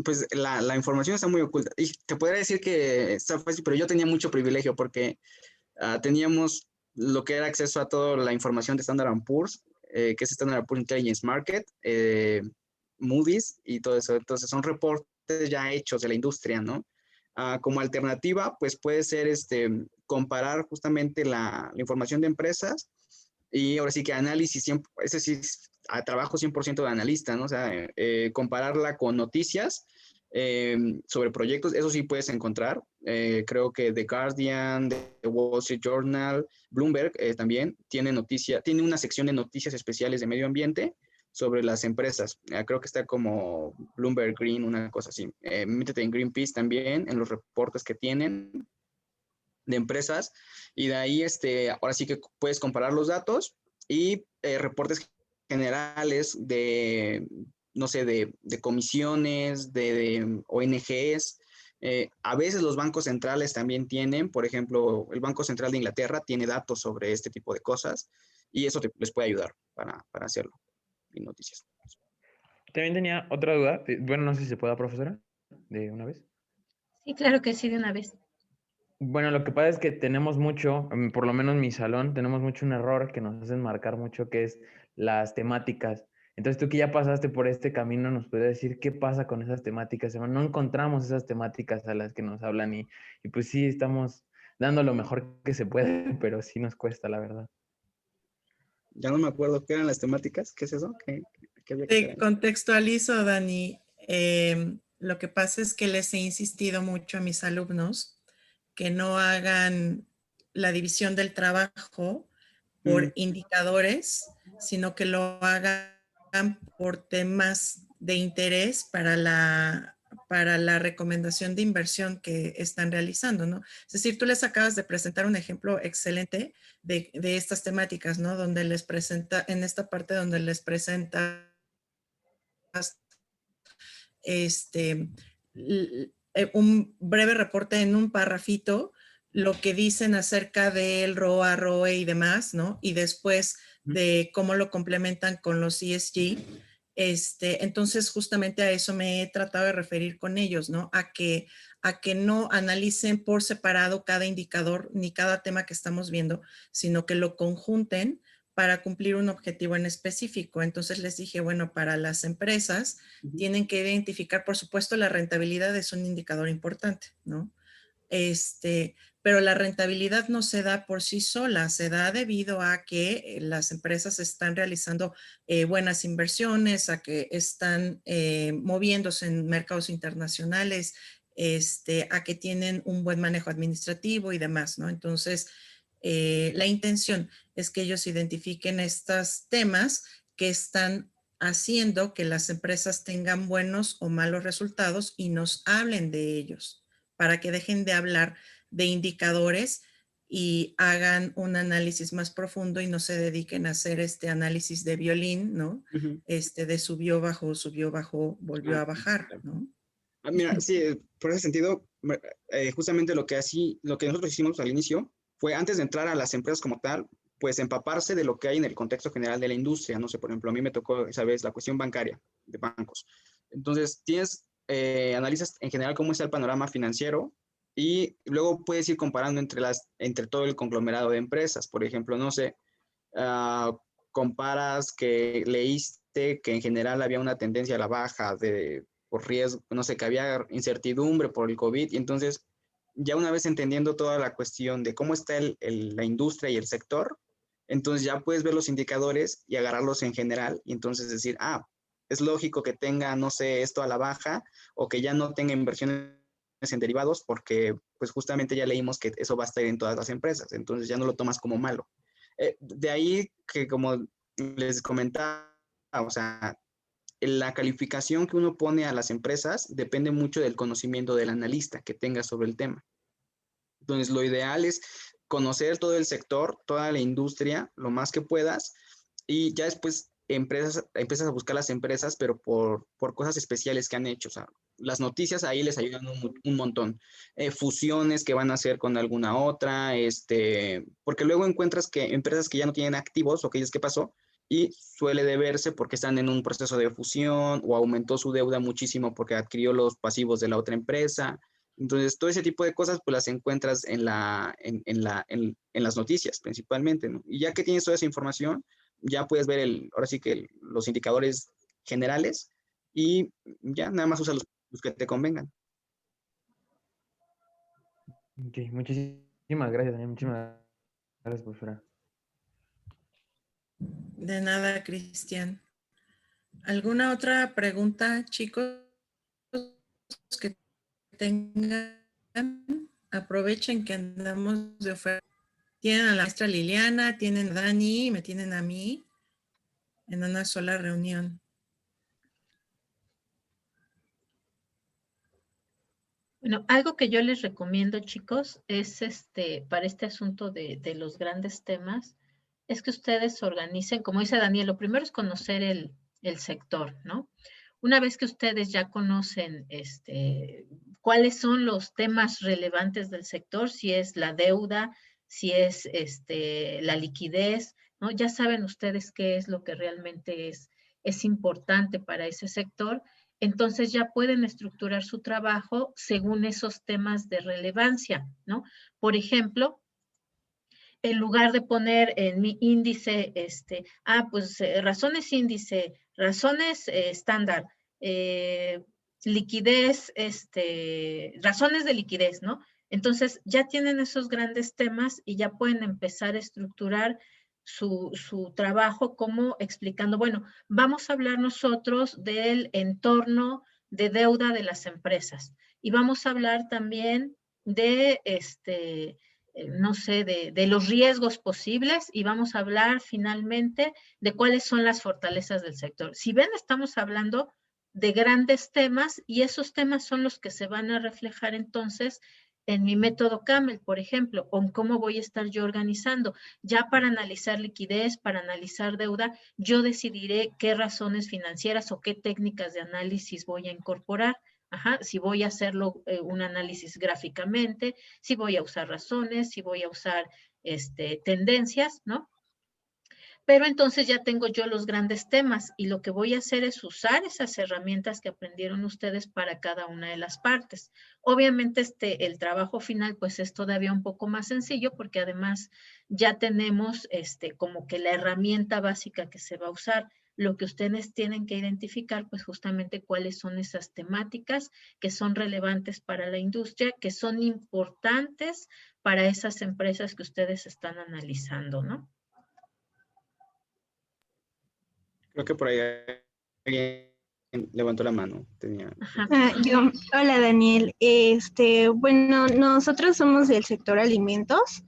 A: Pues la información está muy oculta. Y te podría decir que está fácil, pero yo tenía mucho privilegio porque teníamos lo que era acceso a toda la información de Standard & Poor's, que es Standard & Poor's Intelligence Market, Moody's y todo eso. Entonces son reportes ya hechos de la industria, ¿no? Como alternativa, pues puede ser comparar justamente la información de empresas, y ahora sí que análisis, ese sí es trabajo 100% de analista, ¿no? O sea, compararla con noticias sobre proyectos, eso sí puedes encontrar. Creo que The Guardian, The Wall Street Journal, Bloomberg también tiene una sección de noticias especiales de medio ambiente sobre las empresas. Creo que está como Bloomberg Green, una cosa así. Métete en Greenpeace también, en los reportes que tienen de empresas, y de ahí ahora sí que puedes comparar los datos y reportes generales de, no sé, de comisiones, de ONGs. A veces los bancos centrales también tienen, por ejemplo, el Banco Central de Inglaterra tiene datos sobre este tipo de cosas, y eso les puede ayudar para hacerlo en noticias.
G: También tenía otra duda. Bueno, no sé si se pueda, profesora, de una vez.
D: Sí, claro que sí, de una vez.
G: Bueno, lo que pasa es que tenemos mucho, por lo menos en mi salón, tenemos mucho un error que nos hacen marcar mucho, que es las temáticas. Entonces, tú que ya pasaste por este camino, ¿nos puedes decir qué pasa con esas temáticas? No encontramos esas temáticas a las que nos hablan y pues sí, estamos dando lo mejor que se puede, pero sí nos cuesta, la verdad.
A: Ya no me acuerdo qué eran las temáticas. ¿Qué es eso? ¿Qué había que
B: Te
A: hacer?
B: contextualizo, Dani. Lo que pasa es que les he insistido mucho a mis alumnos que no hagan la división del trabajo por indicadores, sino que lo hagan por temas de interés para la recomendación de inversión que están realizando, ¿no? Es decir, tú les acabas de presentar un ejemplo excelente de estas temáticas, ¿no? Donde les presenta, en esta parte donde les presenta un breve reporte en un parrafito, lo que dicen acerca del ROA, ROE y demás, ¿no? Y después de cómo lo complementan con los ESG. Entonces, justamente a eso me he tratado de referir con ellos, ¿no? A que no analicen por separado cada indicador ni cada tema que estamos viendo, sino que lo conjunten para cumplir un objetivo en específico. Entonces les dije, bueno, para las empresas tienen que identificar, por supuesto, la rentabilidad es un indicador importante, ¿no? Pero la rentabilidad no se da por sí sola, se da debido a que las empresas están realizando buenas inversiones, a que están moviéndose en mercados internacionales, a que tienen un buen manejo administrativo y demás, ¿no? Entonces, la intención es que ellos identifiquen estos temas que están haciendo que las empresas tengan buenos o malos resultados y nos hablen de ellos, para que dejen de hablar de indicadores y hagan un análisis más profundo y no se dediquen a hacer este análisis de violín, ¿no? De subió, bajó, volvió a bajar, ¿no?
A: Mira, sí, por ese sentido, justamente lo que nosotros hicimos al inicio fue, antes de entrar a las empresas como tal, pues empaparse de lo que hay en el contexto general de la industria. No sé, por ejemplo, a mí me tocó esa vez la cuestión bancaria, de bancos. Entonces, analizas en general cómo está el panorama financiero y luego puedes ir comparando entre todo el conglomerado de empresas. Por ejemplo, no sé, comparas que leíste que en general había una tendencia a la baja por riesgo, no sé, que había incertidumbre por el COVID, y entonces ya una vez entendiendo toda la cuestión de cómo está la industria y el sector, entonces ya puedes ver los indicadores y agarrarlos en general y entonces decir, es lógico que tenga, no sé, esto a la baja o que ya no tenga inversiones en derivados porque pues justamente ya leímos que eso va a estar en todas las empresas, entonces ya no lo tomas como malo. De ahí que, como les comentaba, o sea, la calificación que uno pone a las empresas depende mucho del conocimiento del analista que tenga sobre el tema. Entonces, lo ideal es conocer todo el sector, toda la industria, lo más que puedas, y ya después empiezas a buscar las empresas, pero por cosas especiales que han hecho. O sea, las noticias ahí les ayudan un montón. Fusiones que van a hacer con alguna otra, porque luego encuentras que empresas que ya no tienen activos, o que ¿qué pasó? Y suele deberse porque están en un proceso de fusión o aumentó su deuda muchísimo porque adquirió los pasivos de la otra empresa. Entonces, todo ese tipo de cosas, pues las encuentras en las noticias principalmente, ¿no? Y ya que tienes toda esa información, ya puedes ver ahora sí que los indicadores generales y ya nada más usa los que te convengan.
G: Ok, muchísimas gracias, Daniel. Muchísimas gracias, profesora.
B: De nada, Cristian. ¿Alguna otra pregunta, chicos, que tengan? Aprovechen que andamos de oferta. Tienen a la maestra Liliana, tienen a Dani, me tienen a mí en una sola reunión.
D: Bueno, algo que yo les recomiendo, chicos, es para este asunto de los grandes temas, es que ustedes se organicen, como dice Daniel, lo primero es conocer el sector, ¿no? Una vez que ustedes ya conocen cuáles son los temas relevantes del sector, si es la deuda, si es la liquidez, ¿no? Ya saben ustedes qué es lo que realmente es importante para ese sector. Entonces ya pueden estructurar su trabajo según esos temas de relevancia, ¿no? Por ejemplo, en lugar de poner en mi índice, razones índice, razones estándar, liquidez, razones de liquidez, ¿no? Entonces ya tienen esos grandes temas y ya pueden empezar a estructurar su trabajo como explicando, bueno, vamos a hablar nosotros del entorno de deuda de las empresas y vamos a hablar también de, no sé, de los riesgos posibles y vamos a hablar finalmente de cuáles son las fortalezas del sector. Si ven, estamos hablando de grandes temas y esos temas son los que se van a reflejar entonces en mi método Camel, por ejemplo, o en cómo voy a estar yo organizando. Ya para analizar liquidez, para analizar deuda, yo decidiré qué razones financieras o qué técnicas de análisis voy a incorporar. Ajá, si voy a hacerlo un análisis gráficamente, si voy a usar razones, si voy a usar tendencias, ¿no? Pero entonces ya tengo yo los grandes temas y lo que voy a hacer es usar esas herramientas que aprendieron ustedes para cada una de las partes. Obviamente el trabajo final pues es todavía un poco más sencillo porque además ya tenemos como que la herramienta básica que se va a usar. Lo que ustedes tienen que identificar pues justamente cuáles son esas temáticas que son relevantes para la industria, que son importantes para esas empresas que ustedes están analizando, ¿no?
A: Creo que por ahí alguien levantó la mano.
H: Hola Daniel. Bueno, nosotros somos del sector alimentos.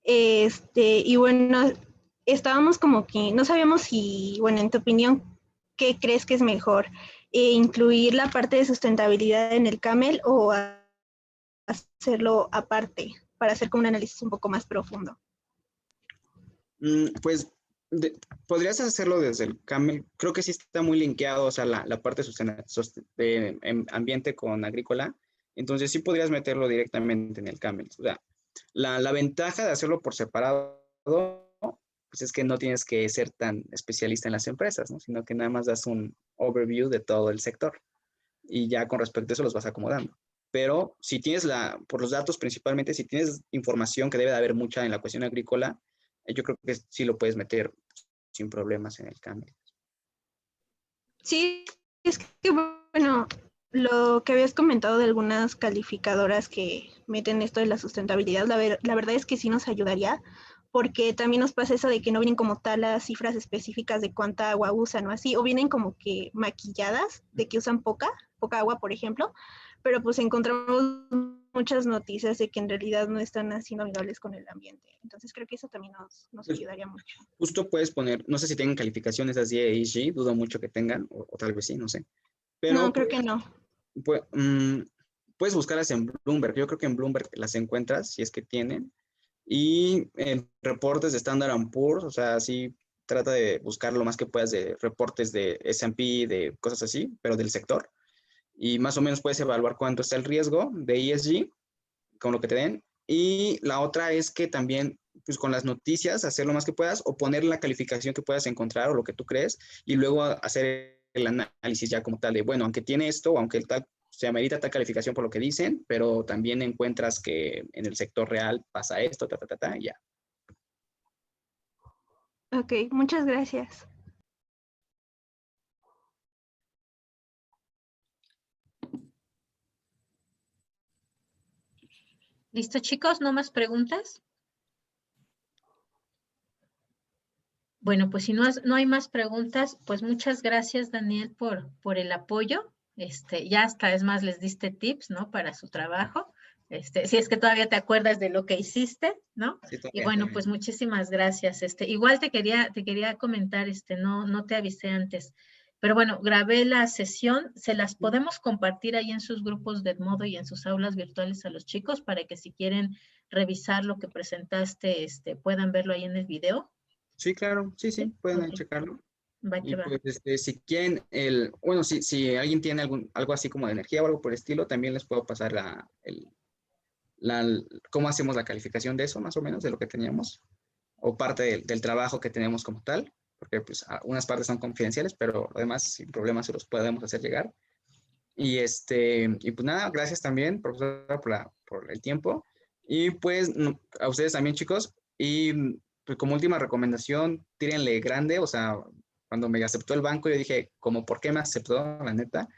H: Y bueno, estábamos como que no sabíamos si, bueno, en tu opinión, ¿qué crees que es mejor? ¿Incluir la parte de sustentabilidad en el Camel o hacerlo aparte para hacer como un análisis un poco más profundo?
A: Pues podrías hacerlo desde el Camel. Creo que sí está muy linkeado, o sea, la parte de ambiente con agrícola. Entonces sí podrías meterlo directamente en el Camel. O sea, la ventaja de hacerlo por separado, pues es que no tienes que ser tan especialista en las empresas, ¿no? Sino que nada más das un overview de todo el sector. Y ya con respecto a eso los vas acomodando. Pero si tienes por los datos principalmente, si tienes información que debe de haber mucha en la cuestión agrícola, yo creo que sí lo puedes meter sin problemas en el Camel.
H: Sí, es que bueno, lo que habías comentado de algunas calificadoras que meten esto de la sustentabilidad, la verdad es que sí nos ayudaría, porque también nos pasa eso de que no vienen como tal las cifras específicas de cuánta agua usan o así, o vienen como que maquilladas de que usan poca agua, por ejemplo, pero pues encontramos muchas noticias de que en realidad no están siendo amigables con el ambiente. Entonces creo que eso también nos ayudaría mucho.
A: Justo puedes poner, no sé si tengan calificaciones así de ESG, dudo mucho que tengan, o tal vez sí, no sé. Pero
H: no, creo que no.
A: Puedes buscarlas en Bloomberg. Yo creo que en Bloomberg las encuentras, si es que tienen. Y en reportes de Standard & Poor's, o sea, sí trata de buscar lo más que puedas de reportes de S&P, de cosas así, pero del sector. Y más o menos puedes evaluar cuánto está el riesgo de ESG con lo que te den. Y la otra es que también, pues con las noticias, hacer lo más que puedas o poner la calificación que puedas encontrar o lo que tú crees y luego hacer el análisis ya como tal de, bueno, aunque tiene esto o aunque tal, se amerita tal calificación por lo que dicen, pero también encuentras que en el sector real pasa esto, y ya.
H: Ok, muchas gracias.
D: ¿Listo, chicos? ¿No más preguntas? Bueno, pues si no hay más preguntas, pues muchas gracias, Daniel, por el apoyo. Ya hasta, es más, les diste tips, ¿no? Para su trabajo. Si es que todavía te acuerdas de lo que hiciste, ¿no?
A: Sí,
D: y bueno, pues muchísimas gracias. Igual te quería comentar, no te avisé antes, pero bueno, grabé la sesión, se las podemos compartir ahí en sus grupos de Edmodo y en sus aulas virtuales a los chicos para que si quieren revisar lo que presentaste, puedan verlo ahí en el video.
A: Sí, claro, sí, pueden checarlo. Y pues si quieren, bueno, si alguien tiene algo así como de energía o algo por el estilo, también les puedo pasar cómo hacemos la calificación de eso, más o menos, de lo que teníamos, o parte del trabajo que tenemos como tal, porque pues unas partes son confidenciales, pero además sin problema se los podemos hacer llegar. Y pues nada, gracias también, profesora, por el tiempo. Y pues a ustedes también, chicos, Y pues, como última recomendación, tírenle grande, o sea, cuando me aceptó el banco, yo dije, como, ¿por qué me aceptó, la neta?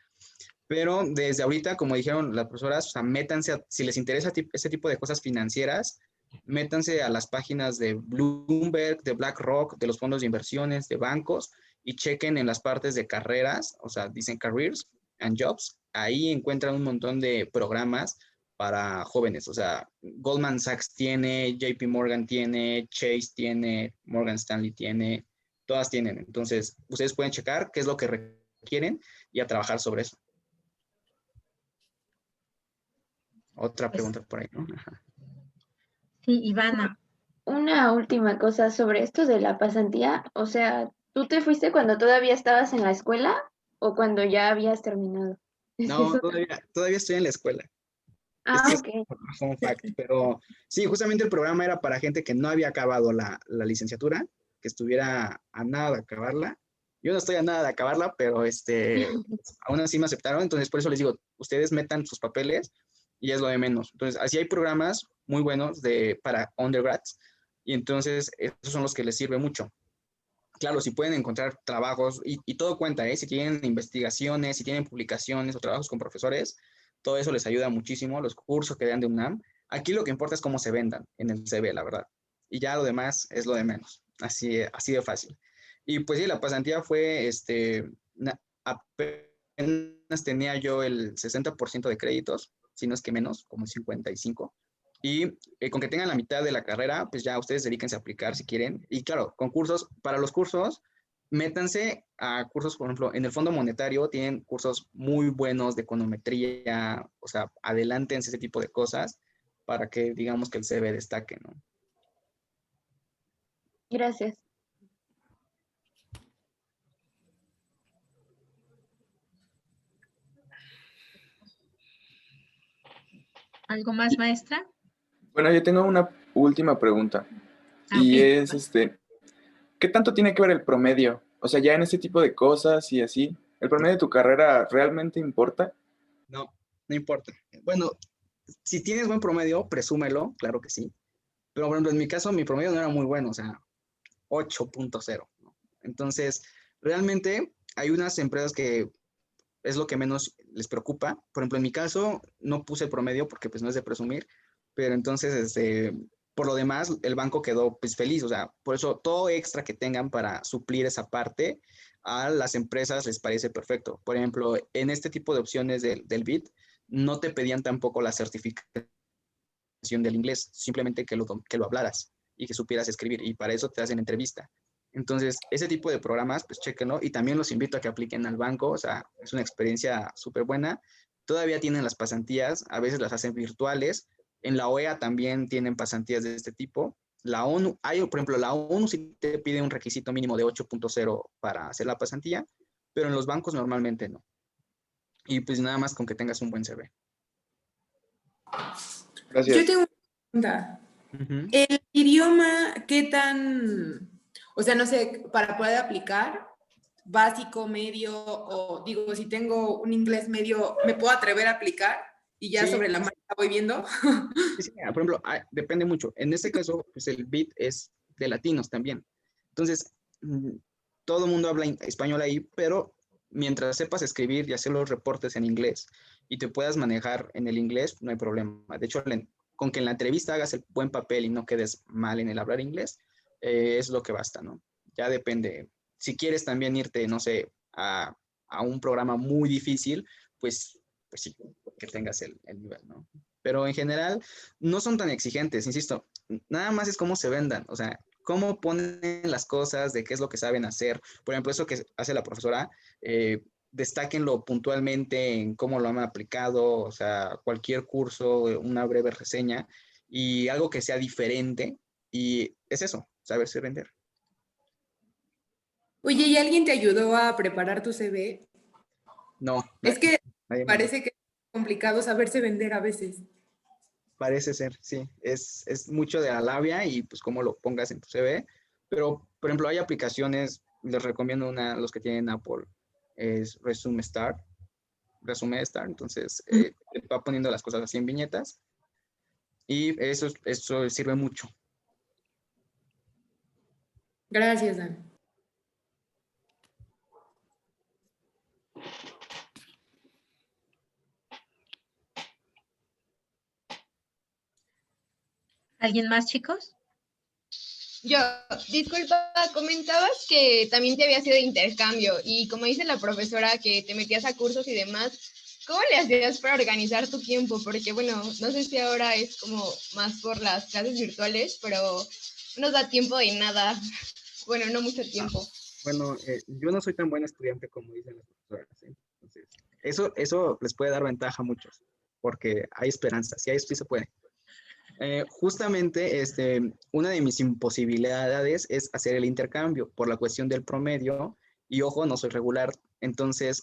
A: Pero desde ahorita, como dijeron las profesoras, o sea, métanse, si les interesa ese tipo de cosas financieras, métanse a las páginas de Bloomberg, de BlackRock, de los fondos de inversiones, de bancos, y chequen en las partes de carreras, o sea, dicen careers and jobs, ahí encuentran un montón de programas para jóvenes, o sea, Goldman Sachs tiene, JP Morgan tiene, Chase tiene, Morgan Stanley tiene, todas tienen. Entonces, ustedes pueden checar qué es lo que requieren y a trabajar sobre eso. Otra pregunta por ahí, ¿no? Ajá.
D: Sí, Ivana.
I: Una última cosa sobre esto de la pasantía. O sea, ¿tú te fuiste cuando todavía estabas en la escuela o cuando ya habías terminado?
A: No, todavía estoy en la escuela.
I: Ah,
A: Es
I: ok.
A: fun fact, pero sí, justamente el programa era para gente que no había acabado la licenciatura, que estuviera a nada de acabarla. Yo no estoy a nada de acabarla, pero aún así me aceptaron, entonces por eso les digo, ustedes metan sus papeles y es lo de menos. Entonces, así hay programas muy buenos para undergrads y entonces esos son los que les sirve mucho. Claro, si pueden encontrar trabajos y todo cuenta, ¿eh? Si tienen investigaciones, si tienen publicaciones o trabajos con profesores, todo eso les ayuda muchísimo, los cursos que dan de UNAM. Aquí lo que importa es cómo se vendan en el CV, la verdad. Y ya lo demás es lo de menos, así de fácil. Y pues sí, la pasantía fue, apenas tenía yo el 60% de créditos, si no es que menos, como 55. Y con que tengan la mitad de la carrera, pues ya ustedes dedíquense a aplicar si quieren. Y claro, con cursos, para los cursos, métanse a cursos, por ejemplo, en el Fondo Monetario tienen cursos muy buenos de econometría, o sea, adelántense ese tipo de cosas para que digamos que el CV destaque, ¿no?
I: Gracias.
D: ¿Algo más, maestra?
J: Bueno, yo tengo una última pregunta. Y
D: Ok.
J: es, ¿qué tanto tiene que ver el promedio? O sea, ya en este tipo de cosas y así, ¿el promedio de tu carrera realmente importa?
A: No, no importa. Bueno, si tienes buen promedio, presúmelo, claro que sí. Pero, por ejemplo, en mi caso, mi promedio no era muy bueno, o sea, 8.0, ¿no? Entonces, realmente hay unas empresas que es lo que menos les preocupa. Por ejemplo, en mi caso, no puse el promedio porque pues no es de presumir, pero entonces, por lo demás, el banco quedó pues feliz, o sea, por eso todo extra que tengan para suplir esa parte, a las empresas les parece perfecto. Por ejemplo, en este tipo de opciones del BID, no te pedían tampoco la certificación del inglés, simplemente que lo hablaras y que supieras escribir, y para eso te hacen entrevista. Entonces, ese tipo de programas, pues chéquenlo, y también los invito a que apliquen al banco, o sea, es una experiencia súper buena. Todavía tienen las pasantías, a veces las hacen virtuales. En la OEA también tienen pasantías de este tipo. La ONU, por ejemplo, la ONU sí te pide un requisito mínimo de 8.0 para hacer la pasantía, pero en los bancos normalmente no. Y pues nada más con que tengas un buen CV.
J: Gracias.
K: Yo tengo una pregunta. ¿El idioma qué tan, o sea, no sé, para poder aplicar, básico, medio, o digo, si tengo un inglés medio, ¿me puedo atrever a aplicar? Y ya
A: Sí.
K: sobre la marcha voy viendo.
A: Sí, por ejemplo, depende mucho. En este caso, pues el BID es de latinos también. Entonces, todo el mundo habla español ahí, pero mientras sepas escribir y hacer los reportes en inglés y te puedas manejar en el inglés, no hay problema. De hecho, con que en la entrevista hagas el buen papel y no quedes mal en el hablar inglés, es lo que basta, ¿no? Ya depende. Si quieres también irte, no sé, a un programa muy difícil, pues sí, que tengas el nivel, ¿no? Pero en general no son tan exigentes, insisto, nada más es cómo se vendan, o sea, cómo ponen las cosas, de qué es lo que saben hacer. Por ejemplo, eso que hace la profesora, destáquenlo puntualmente en cómo lo han aplicado, o sea, cualquier curso, una breve reseña y algo que sea diferente, y es eso, saberse vender.
K: Oye, ¿y alguien te ayudó a preparar tu CV?
A: No.
K: Es que parece que es complicado saberse vender a veces.
A: Parece ser, sí. Es mucho de la labia y pues cómo lo pongas en tu CV. Pero, por ejemplo, hay aplicaciones, les recomiendo los que tienen Apple, es Resume Star. Entonces, te va poniendo las cosas así en viñetas y eso sirve mucho.
K: Gracias, Dan.
D: ¿Alguien más, chicos?
L: Yo, disculpa, comentabas que también te habías ido de intercambio y como dice la profesora que te metías a cursos y demás, ¿cómo le hacías para organizar tu tiempo? Porque bueno, no sé si ahora es como más por las clases virtuales, pero no nos da tiempo de nada. Bueno, no mucho tiempo.
A: Bueno, yo no soy tan buen estudiante como dicen las profesoras, ¿sí? Entonces, eso les puede dar ventaja a muchos, porque hay esperanza, si hay, sí se puede. Justamente, una de mis imposibilidades es hacer el intercambio por la cuestión del promedio, y ojo, no soy regular, entonces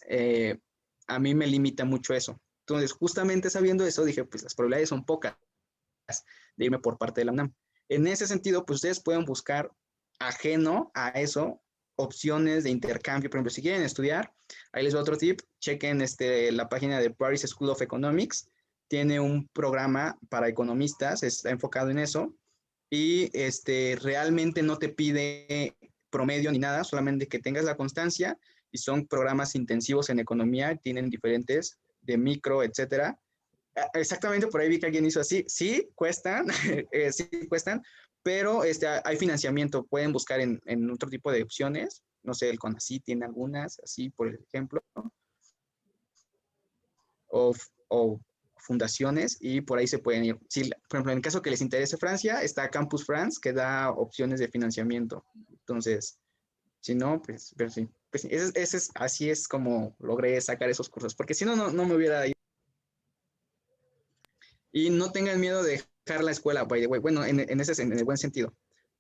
A: a mí me limita mucho eso. Entonces, justamente sabiendo eso, dije, pues las probabilidades son pocas de irme por parte de la UNAM. En ese sentido, pues ustedes pueden buscar ajeno a eso opciones de intercambio. Por ejemplo, si quieren estudiar, ahí les doy otro tip, chequen la página de Paris School of Economics, tiene un programa para economistas, está enfocado en eso, y realmente no te pide promedio ni nada, solamente que tengas la constancia, y son programas intensivos en economía, tienen diferentes de micro, etcétera. Exactamente, por ahí vi que alguien hizo así. Sí, cuestan, sí cuestan, pero hay financiamiento. Pueden buscar en otro tipo de opciones. No sé, el CONACYT tiene algunas, así por ejemplo. O fundaciones, y por ahí se pueden ir. Si, por ejemplo, en el caso que les interese Francia, está Campus France, que da opciones de financiamiento. Entonces, si no, pues, pero sí. Pues, así es como logré sacar esos cursos, porque si no, no me hubiera ido. Y no tengan miedo de dejar la escuela, by the way. Bueno, en el buen sentido.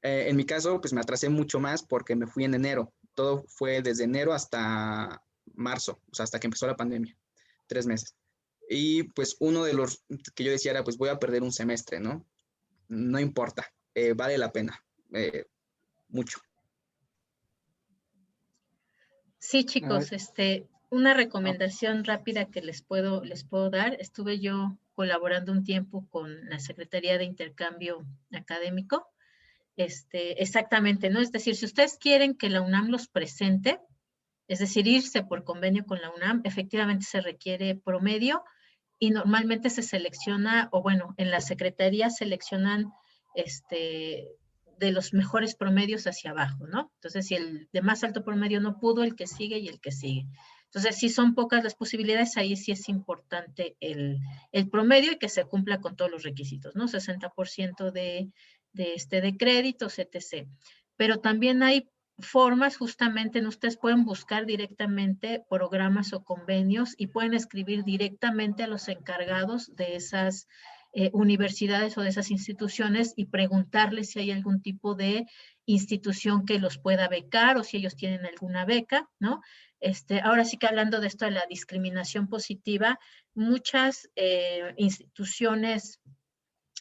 A: En mi caso, pues me atrasé mucho más porque me fui en enero. Todo fue desde enero hasta marzo, o sea, hasta que empezó la pandemia. 3 meses. Y pues uno de los que yo decía era, pues voy a perder un semestre, ¿no? No importa, vale la pena, mucho.
D: Sí, chicos, una recomendación rápida que les puedo dar. Estuve yo colaborando un tiempo con la Secretaría de Intercambio Académico. Exactamente, ¿no? Es decir, si ustedes quieren que la UNAM los presente, es decir, irse por convenio con la UNAM, efectivamente se requiere promedio, y normalmente se selecciona, o bueno, en la Secretaría seleccionan de los mejores promedios hacia abajo, ¿no? Entonces, si el de más alto promedio no pudo, el que sigue y el que sigue. Entonces, si son pocas las posibilidades, ahí sí es importante el promedio y que se cumpla con todos los requisitos, ¿no? 60% de créditos, etc. Pero también hay formas, justamente, ustedes pueden buscar directamente programas o convenios y pueden escribir directamente a los encargados de esas universidades o de esas instituciones y preguntarles si hay algún tipo de institución que los pueda becar o si ellos tienen alguna beca, ¿no? Ahora sí que hablando de esto de la discriminación positiva, muchas instituciones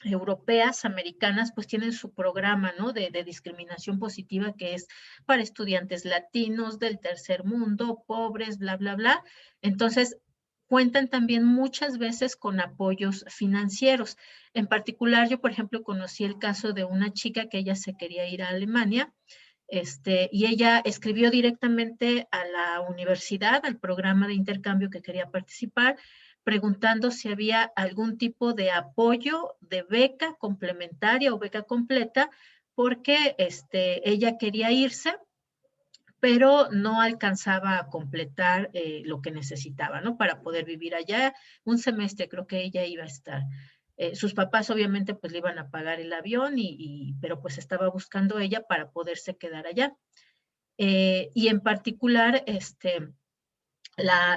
D: europeas, americanas, pues tienen su programa, ¿no? De discriminación positiva, que es para estudiantes latinos del tercer mundo, pobres, bla, bla, bla. Entonces, cuentan también muchas veces con apoyos financieros. En particular, yo, por ejemplo, conocí el caso de una chica que ella se quería ir a Alemania, y ella escribió directamente a la universidad, al programa de intercambio que quería participar, preguntando si había algún tipo de apoyo de beca complementaria o beca completa, porque ella quería irse, pero no alcanzaba a completar lo que necesitaba, ¿no? Para poder vivir allá. Un semestre creo que ella iba a estar. Sus papás obviamente pues le iban a pagar el avión, pero pues estaba buscando ella para poderse quedar allá. Y en particular,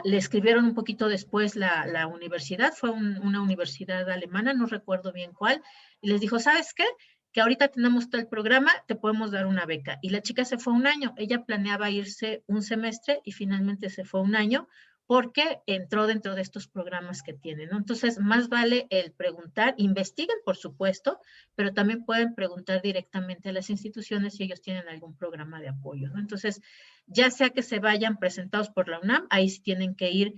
D: le escribieron un poquito después la universidad, fue una universidad alemana, no recuerdo bien cuál, y les dijo, ¿sabes qué? Que ahorita tenemos tal programa, te podemos dar una beca. Y la chica se fue un año, ella planeaba irse un semestre y finalmente se fue un año porque entró dentro de estos programas que tienen, ¿no? Entonces, más vale el preguntar, investiguen, por supuesto, pero también pueden preguntar directamente a las instituciones si ellos tienen algún programa de apoyo, ¿no? Entonces, ya sea que se vayan presentados por la UNAM, ahí sí tienen que ir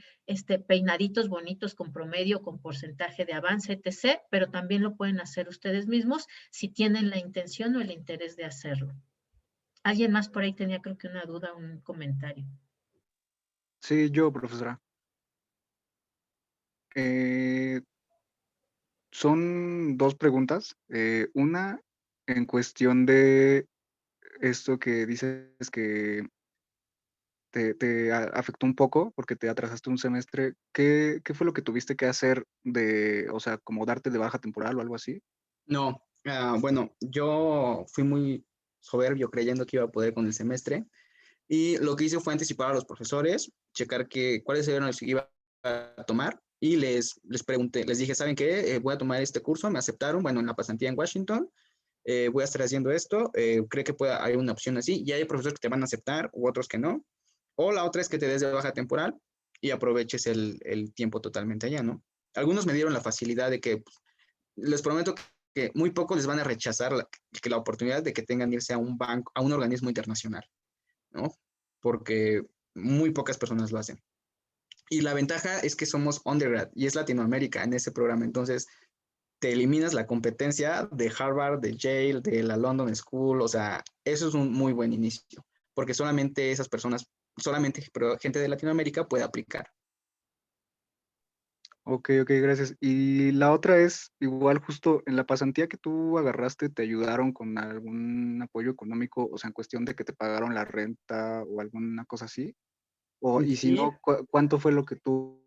D: peinaditos, bonitos, con promedio, con porcentaje de avance, etc., pero también lo pueden hacer ustedes mismos si tienen la intención o el interés de hacerlo. Alguien más por ahí tenía creo que una duda, un comentario.
M: Sí, yo, profesora. Son dos preguntas. Una, en cuestión de esto que dices que te afectó un poco porque te atrasaste un semestre. ¿Qué fue lo que tuviste que hacer o sea, como darte de baja temporal o algo así?
A: No, bueno, yo fui muy soberbio creyendo que iba a poder con el semestre y lo que hice fue anticipar a los profesores, checar cuáles eran los que iba a tomar y les pregunté, les dije, ¿saben qué? Voy a tomar este curso, me aceptaron, bueno, en la pasantía en Washington, voy a estar haciendo esto, creo que hay una opción así y hay profesores que te van a aceptar u otros que no. O la otra es que te des de baja temporal y aproveches el tiempo totalmente allá, ¿no? Algunos me dieron la facilidad de que, pues, les prometo que muy pocos les van a rechazar la oportunidad de que tengan irse a un banco, a un organismo internacional, ¿no? Porque muy pocas personas lo hacen. Y la ventaja es que somos undergrad y es Latinoamérica en ese programa, entonces te eliminas la competencia de Harvard, de Yale, de la London School, o sea, eso es un muy buen inicio, porque solamente esas personas, pero gente de Latinoamérica puede aplicar.
M: Ok, gracias. Y la otra es, igual justo en la pasantía que tú agarraste, ¿te ayudaron con algún apoyo económico? O sea, en cuestión de que te pagaron la renta o alguna cosa así. Y si
A: Sí.
M: no, ¿cuánto fue lo que tú...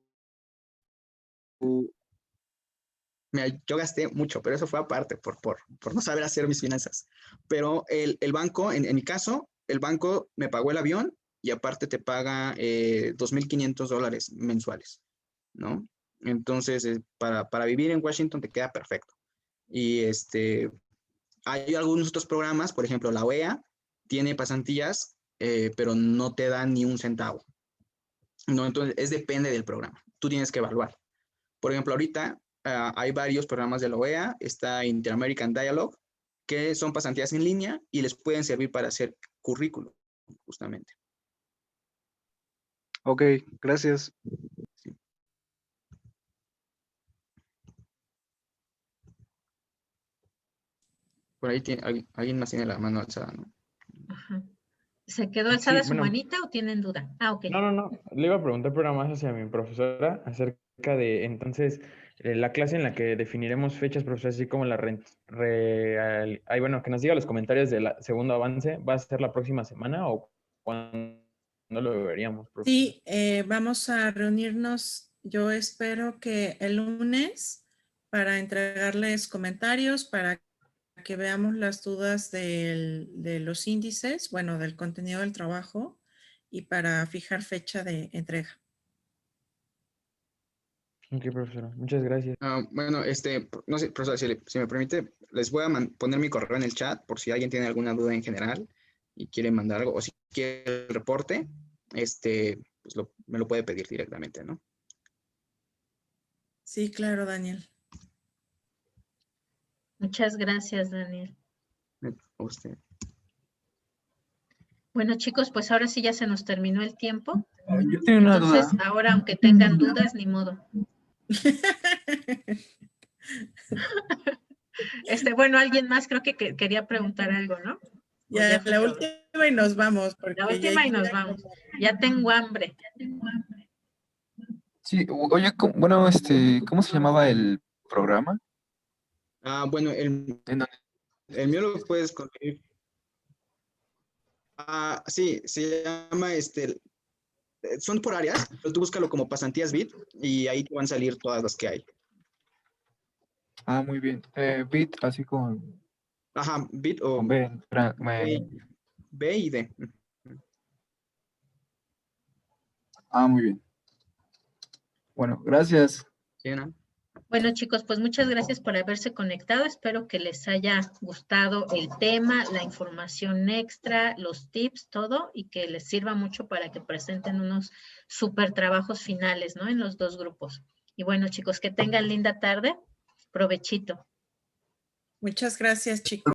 A: Mira, yo gasté mucho, pero eso fue aparte, por no saber hacer mis finanzas. Pero el banco, en mi caso, el banco me pagó el avión y aparte te paga $2,500 mensuales, ¿no? Entonces, para vivir en Washington te queda perfecto. Y hay algunos otros programas, por ejemplo, la OEA tiene pasantías, pero no te dan ni un centavo, ¿no? Entonces, depende del programa. Tú tienes que evaluar. Por ejemplo, ahorita hay varios programas de la OEA, está Inter-American Dialogue, que son pasantías en línea y les pueden servir para hacer currículum, justamente.
M: Ok, gracias.
A: Sí. Por ahí alguien más tiene la mano alzada, ¿no?
D: Ajá. ¿Se quedó alzada
G: Sí,
D: su
G: bueno.
D: manita o tienen duda? Ah, ok.
G: No. Le iba a preguntar, pero más hacia mi profesora acerca de, entonces, la clase en la que definiremos fechas, profesor, así como bueno, que nos diga los comentarios del segundo avance, ¿va a ser la próxima semana o cuándo lo veríamos, profesor?
B: Sí, vamos a reunirnos, yo espero que el lunes, para entregarles comentarios, para que veamos las dudas de los índices, bueno, del contenido del trabajo y para fijar fecha de entrega.
G: Ok, profesora, muchas gracias.
A: Bueno, no sé, profesor, si me permite, les voy a poner mi correo en el chat por si alguien tiene alguna duda en general y quiere mandar algo, o si quiere el reporte, pues me lo puede pedir directamente, ¿no?
B: Sí, claro, Daniel.
D: Muchas gracias, Daniel.
A: A usted.
D: Bueno, chicos, pues ahora sí ya se nos terminó el tiempo.
J: Yo tengo una
D: Entonces,
J: duda.
D: ahora, aunque tengan dudas, ni modo. Bueno, alguien más creo que quería preguntar algo, ¿no?
B: Ya, la última y nos vamos.
D: La última y nos vamos. Ya tengo hambre.
J: Sí, oye, bueno, ¿cómo se llamaba el programa?
A: Bueno,
J: ¿En dónde?
A: el mío lo puedes conseguir. Sí, se llama son por áreas, pero tú búscalo como pasantías BIT y ahí te van a salir todas las que hay.
J: Ah, muy bien. Bit, así con...
A: Ajá, BIT o
J: Con B.
A: B y D.
J: Ah, muy bien. Bueno, gracias.
A: ¿Sí, no?
D: Bueno, chicos, pues muchas gracias por haberse conectado. Espero que les haya gustado el tema, la información extra, los tips, todo, y que les sirva mucho para que presenten unos súper trabajos finales, ¿no? En los dos grupos. Y bueno, chicos, que tengan linda tarde. Provechito.
B: Muchas gracias, chicos.